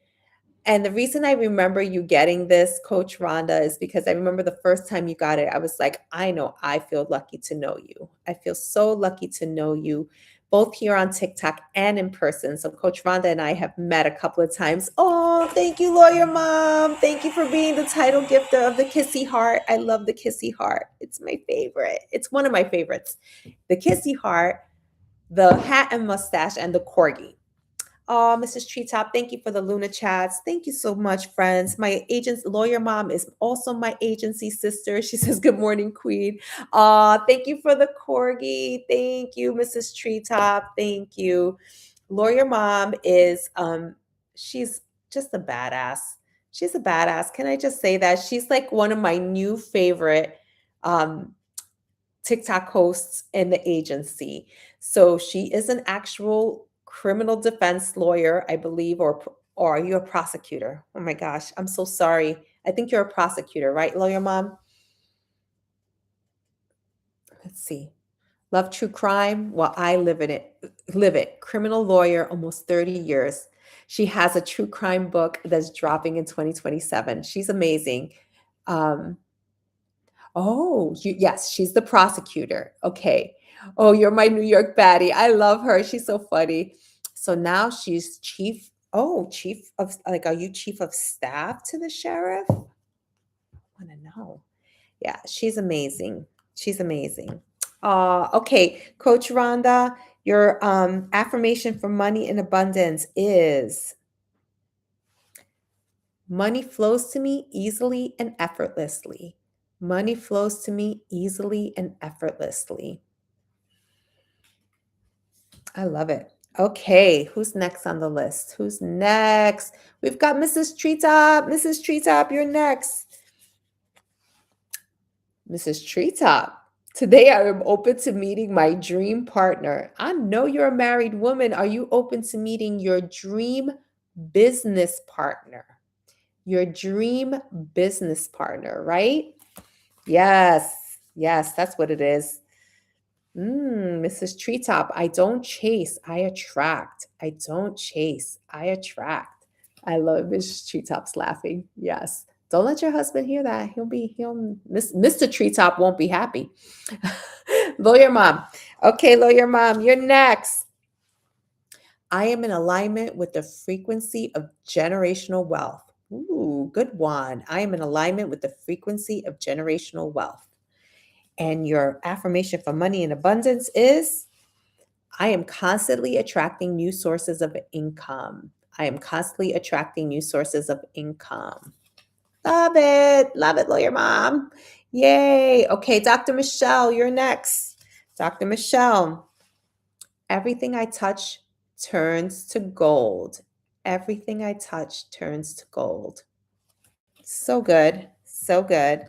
And the reason I remember you getting this, Coach Rhonda, is because I remember the first time you got it, I was like, I know I feel lucky to know you. I feel so lucky to know you, both here on TikTok and in person. So Coach Rhonda and I have met a couple of times. Oh, thank you, Lawyer Mom. Thank you for being the title gifter of the Kissy Heart. I love the Kissy Heart. It's my favorite. It's one of my favorites. The Kissy Heart, the hat and mustache, and the corgi. Oh, Mrs. Treetop, thank you for the Luna chats. Thank you so much, friends. My agent's lawyer mom is also my agency sister. She says, good morning, Queen. Thank you for the corgi. Thank you, Mrs. Treetop. Thank you. Lawyer mom is, she's just a badass. She's a badass. Can I just say that? She's like one of my new favorite TikTok hosts in the agency. So she is an actual criminal defense lawyer, I believe, or are you a prosecutor? Oh my gosh, I'm so sorry. I think you're a prosecutor, right, lawyer mom? Let's see. Love true crime. Well, I live in it. Live it. Criminal lawyer, almost 30 years. She has a true crime book that's dropping in 2027. She's amazing. Um, yes, she's the prosecutor. Okay. Oh, you're my New York baddie. I love her. She's so funny. So now she's chief. Oh, chief of, like, are you chief of staff to the sheriff? I want to know. Yeah, she's amazing. She's amazing. Okay, Coach Rhonda, your affirmation for money in abundance is money flows to me easily and effortlessly. Money flows to me easily and effortlessly. I love it. Okay, who's next on the list? Who's next? We've got Mrs. Treetop. Mrs. Treetop, you're next. Mrs. Treetop. Today I am open to meeting my dream partner. I know you're a married woman. Are you open to meeting your dream business partner? Your dream business partner, right? Yes. Yes, that's what it is. Mrs. Treetop, I don't chase, I attract. I don't chase, I attract. I love Mrs. Treetop's laughing. Yes. Don't let your husband hear that. Mr. Treetop won't be happy. Lawyer mom. Okay, lawyer mom, you're next. I am in alignment with the frequency of generational wealth. Ooh, good one. I am in alignment with the frequency of generational wealth. And your affirmation for money and abundance is I am constantly attracting new sources of income. I am constantly attracting new sources of income. Love it. Love it, lawyer mom. Yay. Okay, Dr. Michelle, you're next. Dr. Michelle, everything I touch turns to gold. Everything I touch turns to gold. So good. So good.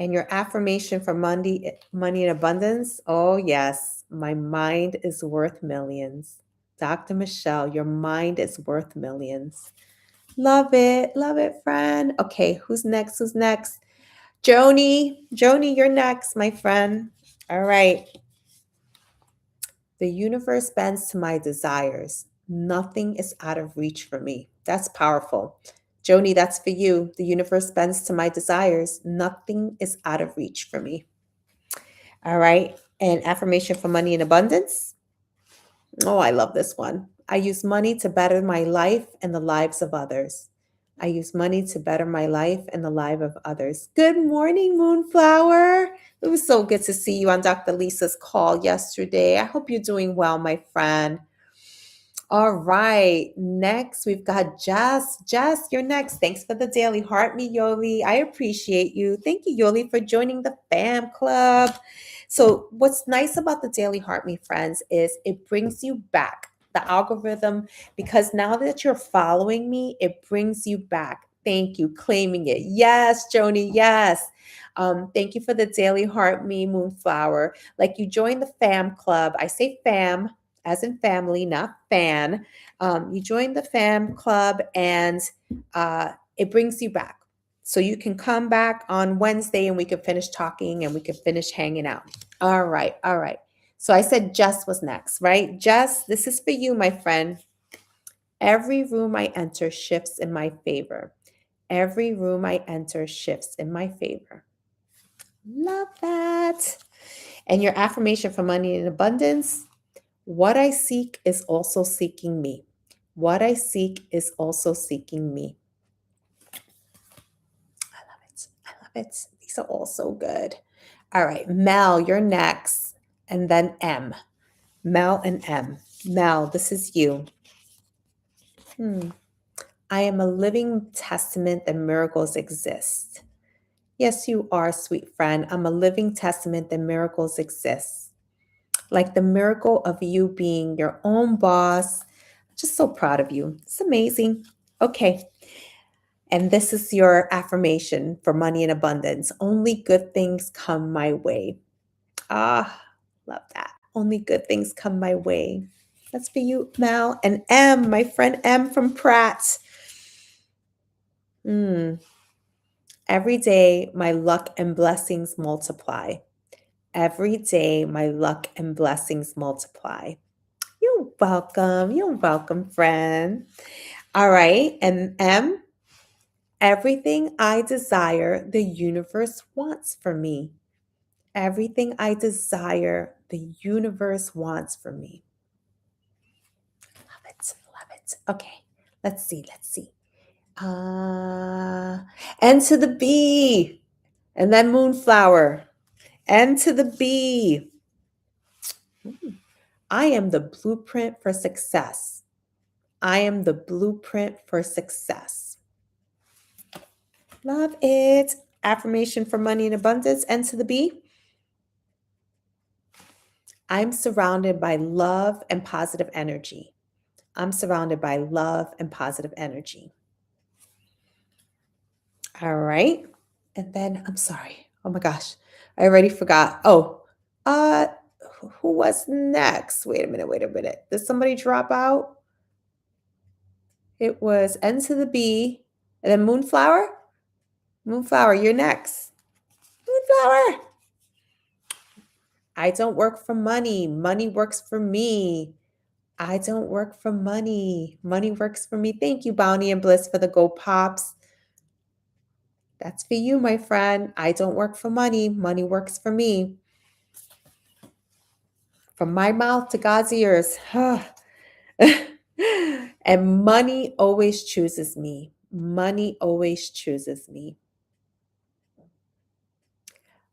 And your affirmation for money and abundance? Oh, yes. My mind is worth millions. Dr. Michelle, your mind is worth millions. Love it. Love it, friend. Okay, who's next? Who's next? Joni. Joni, you're next, my friend. All right. The universe bends to my desires. Nothing is out of reach for me. That's powerful. Joni, that's for you. The universe bends to my desires. Nothing is out of reach for me. All right. And affirmation for money and abundance. Oh, I love this one. I use money to better my life and the lives of others. I use money to better my life and the life of others. Good morning, Moonflower. It was so good to see you on Dr. Lisa's call yesterday. I hope you're doing well, my friend. All right. Next, we've got Jess. Jess, you're next. Thanks for the daily heart, me, Yoli. I appreciate you. Thank you, Yoli, for joining the fam club. So, what's nice about the daily heart, me friends, is it brings you back the algorithm because now that you're following me, it brings you back. Thank you, claiming it. Yes, Joni, yes. Thank you for the daily heart, me, Moonflower. Like you joined the fam club. I say fam as in family, not fan. You join the fam club and it brings you back. So you can come back on Wednesday and we can finish talking and we can finish hanging out. All right. All right. So I said Jess was next, right? Jess, this is for you, my friend. Every room I enter shifts in my favor. Every room I enter shifts in my favor. Love that. And your affirmation for money and abundance. What I seek is also seeking me. What I seek is also seeking me. I love it. I love it. These are all so good. All right, Mel, you're next. And then M. Mel and M. Mel, this is you. I am a living testament that miracles exist. Yes, you are, sweet friend. I'm a living testament that miracles exist. Like the miracle of you being your own boss. Just so proud of you. It's amazing. Okay. And this is your affirmation for money and abundance. Only good things come my way. Ah, love that. Only good things come my way. That's for you, Mel. And M, my friend M from Pratt. Mm. Every day, my luck and blessings multiply. Every day, my luck and blessings multiply. You're welcome. You're welcome, friend. All right. And M, everything I desire, the universe wants for me. Everything I desire, the universe wants for me. Love it. Love it. Okay. Let's see. Let's see. N to the B. And then Moonflower. N to the B. I am the blueprint for success. I am the blueprint for success. Love it. Affirmation for money and abundance. N to the B. I'm surrounded by love and positive energy. I'm surrounded by love and positive energy. All right. And then I'm sorry. Oh my gosh. I already forgot. Oh, uh, who was next? Wait a minute. Wait a minute. Did somebody drop out? It was N to the B and then Moonflower. Moonflower, you're next. Moonflower. I don't work for money. Money works for me. I don't work for money. Money works for me. Thank you, Bounty and Bliss, for the Go Pops. That's for you, my friend. I don't work for money. Money works for me. From my mouth to God's ears. And money always chooses me. Money always chooses me.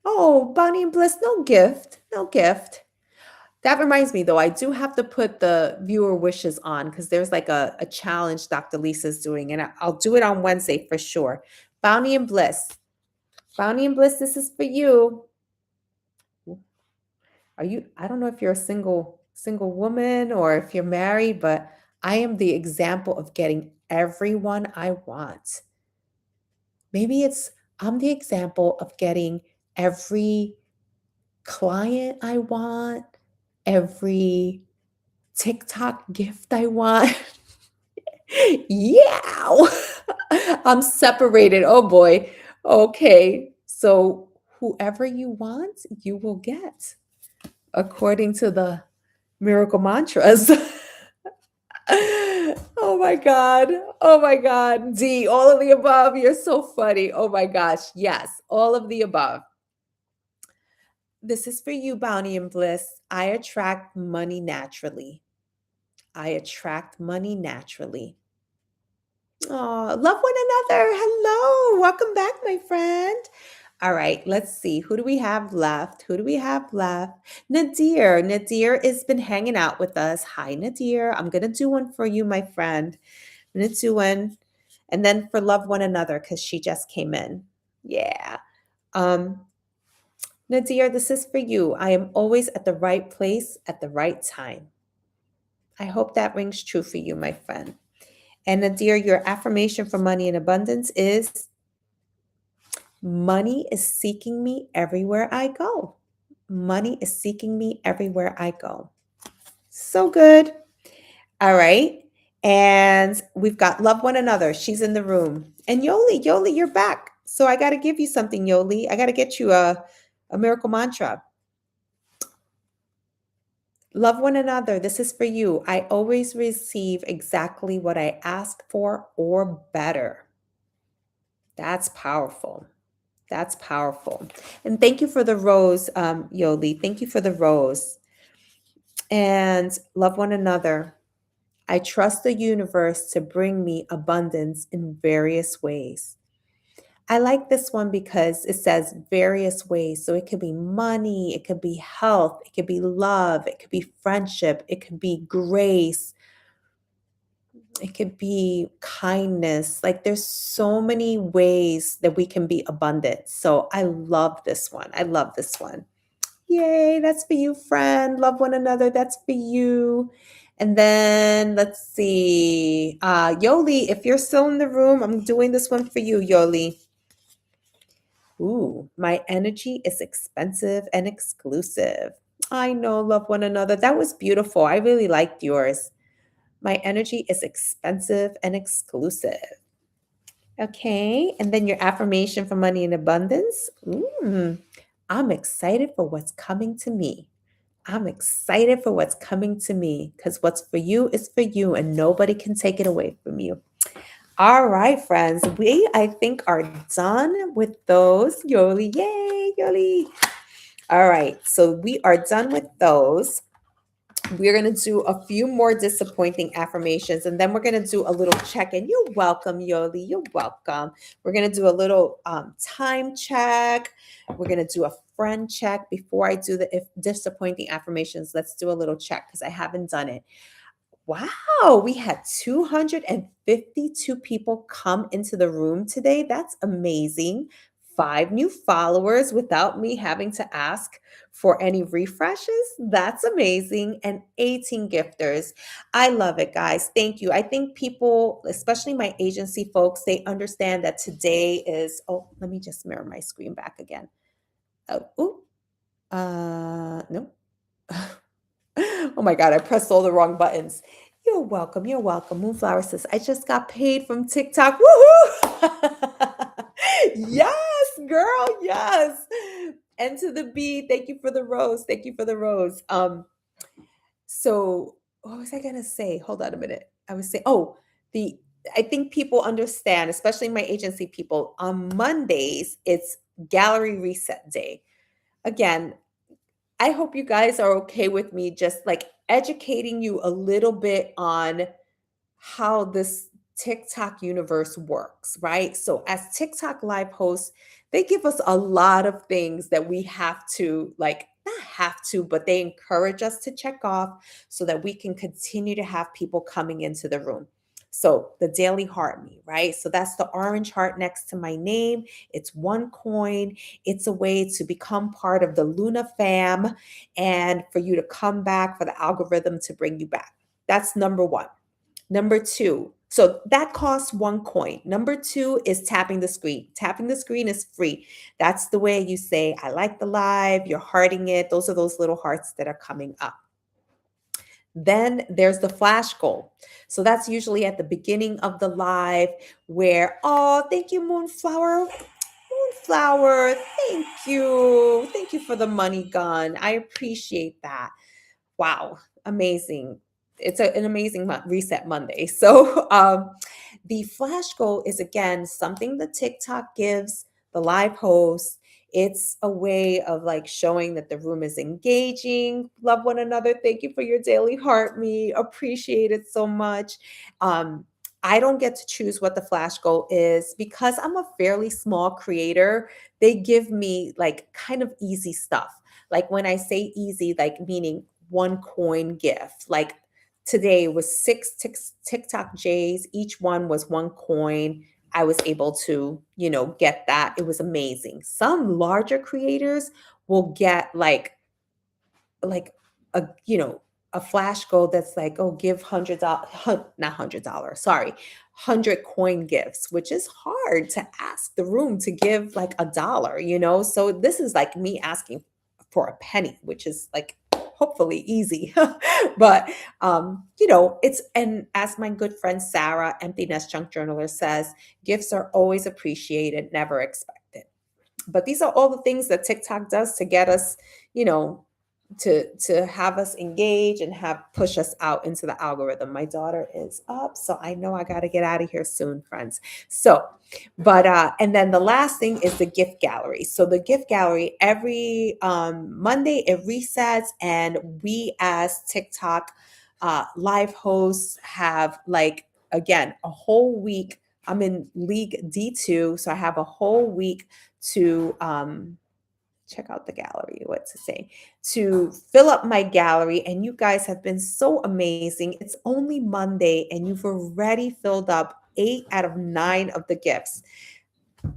Oh, Bonnie and Bliss, no gift. No gift. That reminds me, though, I do have to put the viewer wishes on because there's like a challenge Dr. Lisa's doing, and I'll do it on Wednesday for sure. Bounty and Bliss. Bounty and Bliss, this is for you. Are you, I don't know if you're a single woman or if you're married, but I am the example of getting everyone I want. Maybe I'm the example of getting every client I want, every TikTok gift I want. Yeah. I'm separated. Oh boy. Okay. So whoever you want, you will get according to the miracle mantras. Oh my God. Oh my God. D, all of the above. You're so funny. Oh my gosh. Yes, all of the above. This is for you, Bounty and Bliss. I attract money naturally. I attract money naturally. Oh, love one another. Hello. Welcome back, my friend. All right, let's see. Who do we have left? Who do we have left? Nadir. Nadir has been hanging out with us. Hi, Nadir. I'm going to do one for you, my friend. I'm going to do one. And then for love one another, because she just came in. Yeah. Um, Nadir, this is for you. I am always at the right place at the right time. I hope that rings true for you, my friend. And Nadir, your affirmation for money and abundance is money is seeking me everywhere I go. Money is seeking me everywhere I go. So good. All right. And we've got love one another. She's in the room. And Yoli, you're back. So I got to give you something, Yoli. I got to get you a miracle mantra. Love one another. This is for you. I always receive exactly what I ask for or better. That's powerful. That's powerful. And thank you for the rose, Yoli. Thank you for the rose. And love one another. I trust the universe to bring me abundance in various ways. I like this one because it says various ways. So it could be money, it could be health, it could be love, it could be friendship, it could be grace, it could be kindness. Like there's so many ways that we can be abundant. So I love this one. I love this one. Yay, that's for you, friend. Love one another. That's for you. And then let's see. Yoli, if you're still in the room, I'm doing this one for you, Yoli. Ooh, my energy is expensive and exclusive. I know, love one another. That was beautiful. I really liked yours. My energy is expensive and exclusive. Okay. And then your affirmation for money and abundance. I'm excited for what's coming to me. I'm excited for what's coming to me because what's for you is for you and nobody can take it away from you. All right, friends. We, I think, are done with those. Yoli, yay, Yoli. All right. So we are done with those. We're going to do a few more disappointing affirmations and then we're going to do a little check-in. You're welcome, Yoli. You're welcome. We're going to do a little time check. We're going to do a friend check. Before I do the disappointing affirmations, let's do a little check because I haven't done it. Wow, we had 252 people come into the room today. That's amazing. 5 new followers without me having to ask for any refreshes. That's amazing. And 18 gifters. I love it, guys. Thank you. I think people, especially my agency folks, they understand that today is, oh, let me just mirror my screen back again. No. Oh my God, I pressed all the wrong buttons. You're welcome. You're welcome. Moonflower says, I just got paid from TikTok. Woohoo! Yes, girl. Yes. And to the B, thank you for the rose. Thank you for the rose. So what was I gonna say? Hold on a minute. I was saying, oh, the I think people understand, especially my agency people, on Mondays, it's gallery reset day. Again, I hope you guys are okay with me just like educating you a little bit on how this TikTok universe works, right? So, as TikTok live hosts, they give us a lot of things that we have to, like, not have to, but they encourage us to check off so that we can continue to have people coming into the room. So, the daily heart me, right? So, that's the orange heart next to my name. It's one coin. It's a way to become part of the Luna fam and for you to come back, for the algorithm to bring you back. That's number one. Number two, so that costs one coin. Number two is tapping the screen. Tapping the screen is free. That's the way you say, I like the live, you're hearting it. Those are those little hearts that are coming up. Then there's the flash goal. So that's usually at the beginning of the live where, oh, thank you, Moonflower. Moonflower, thank you. Thank you for the money gun. I appreciate that. Wow, amazing. It's an amazing reset Monday. So the flash goal is again something that TikTok gives the live host. It's a way of like showing that the room is engaging, love one another. Thank you for your daily heart me. Appreciate it so much. Um, I don't get to choose what the flash goal is because I'm a fairly small creator. They give me like kind of easy stuff. Like when I say easy, like meaning one coin gift. Like today was six TikTok J's. Each one was one coin. I was able to, get that. It was amazing. Some larger creators will get like a flash goal that's like, oh, give $100, not $100, sorry, 100 coin gifts, which is hard to ask the room to give like $1. So this is like me asking for a penny, which is like hopefully easy. But it's, and as my good friend Sarah, Empty Nest Junk Journaler, says, gifts are always appreciated, never expected. But these are all the things that TikTok does to get us, you know, to have us engage and have push us out into the algorithm. My daughter is up, so I know I got to get out of here soon, friends. So, but and then the last thing is the gift gallery. So the gift gallery every Monday it resets, and we as TikTok live hosts have like again a whole week. I'm in League D2, so I have a whole week to check out the gallery, what to say, to fill up my gallery. And you guys have been so amazing. It's only Monday and you've already filled up 8 out of 9 of the gifts.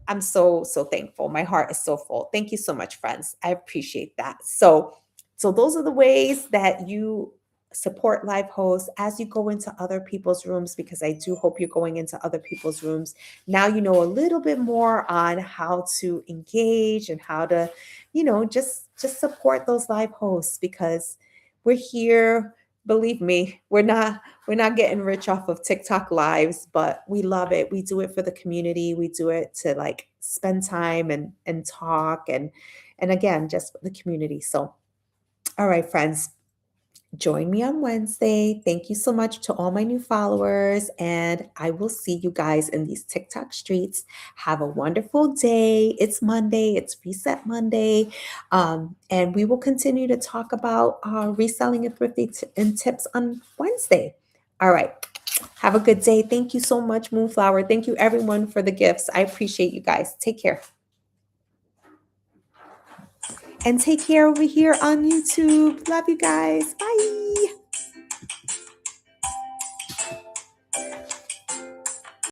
I'm so, so thankful. My heart is so full. Thank you so much, friends. I appreciate that. So those are the ways that you support live hosts as you go into other people's rooms, because I do hope you're going into other people's rooms. Now you know a little bit more on how to engage and how to, just just support those live hosts because we're here. Believe me, we're not getting rich off of TikTok lives, but we love it. We do it for the community. We do it to like spend time and talk and again, just for the community. So, all right, friends, join me on Wednesday. Thank you so much to all my new followers, and I will see you guys in these TikTok streets. Have a wonderful day. It's Monday, it's Reset Monday, and we will continue to talk about reselling and thrifting and tips on Wednesday. All right. Have a good day. Thank you so much, Moonflower. Thank you, everyone, for the gifts. I appreciate you guys. Take care. And take care over here on YouTube. Love you guys. Bye.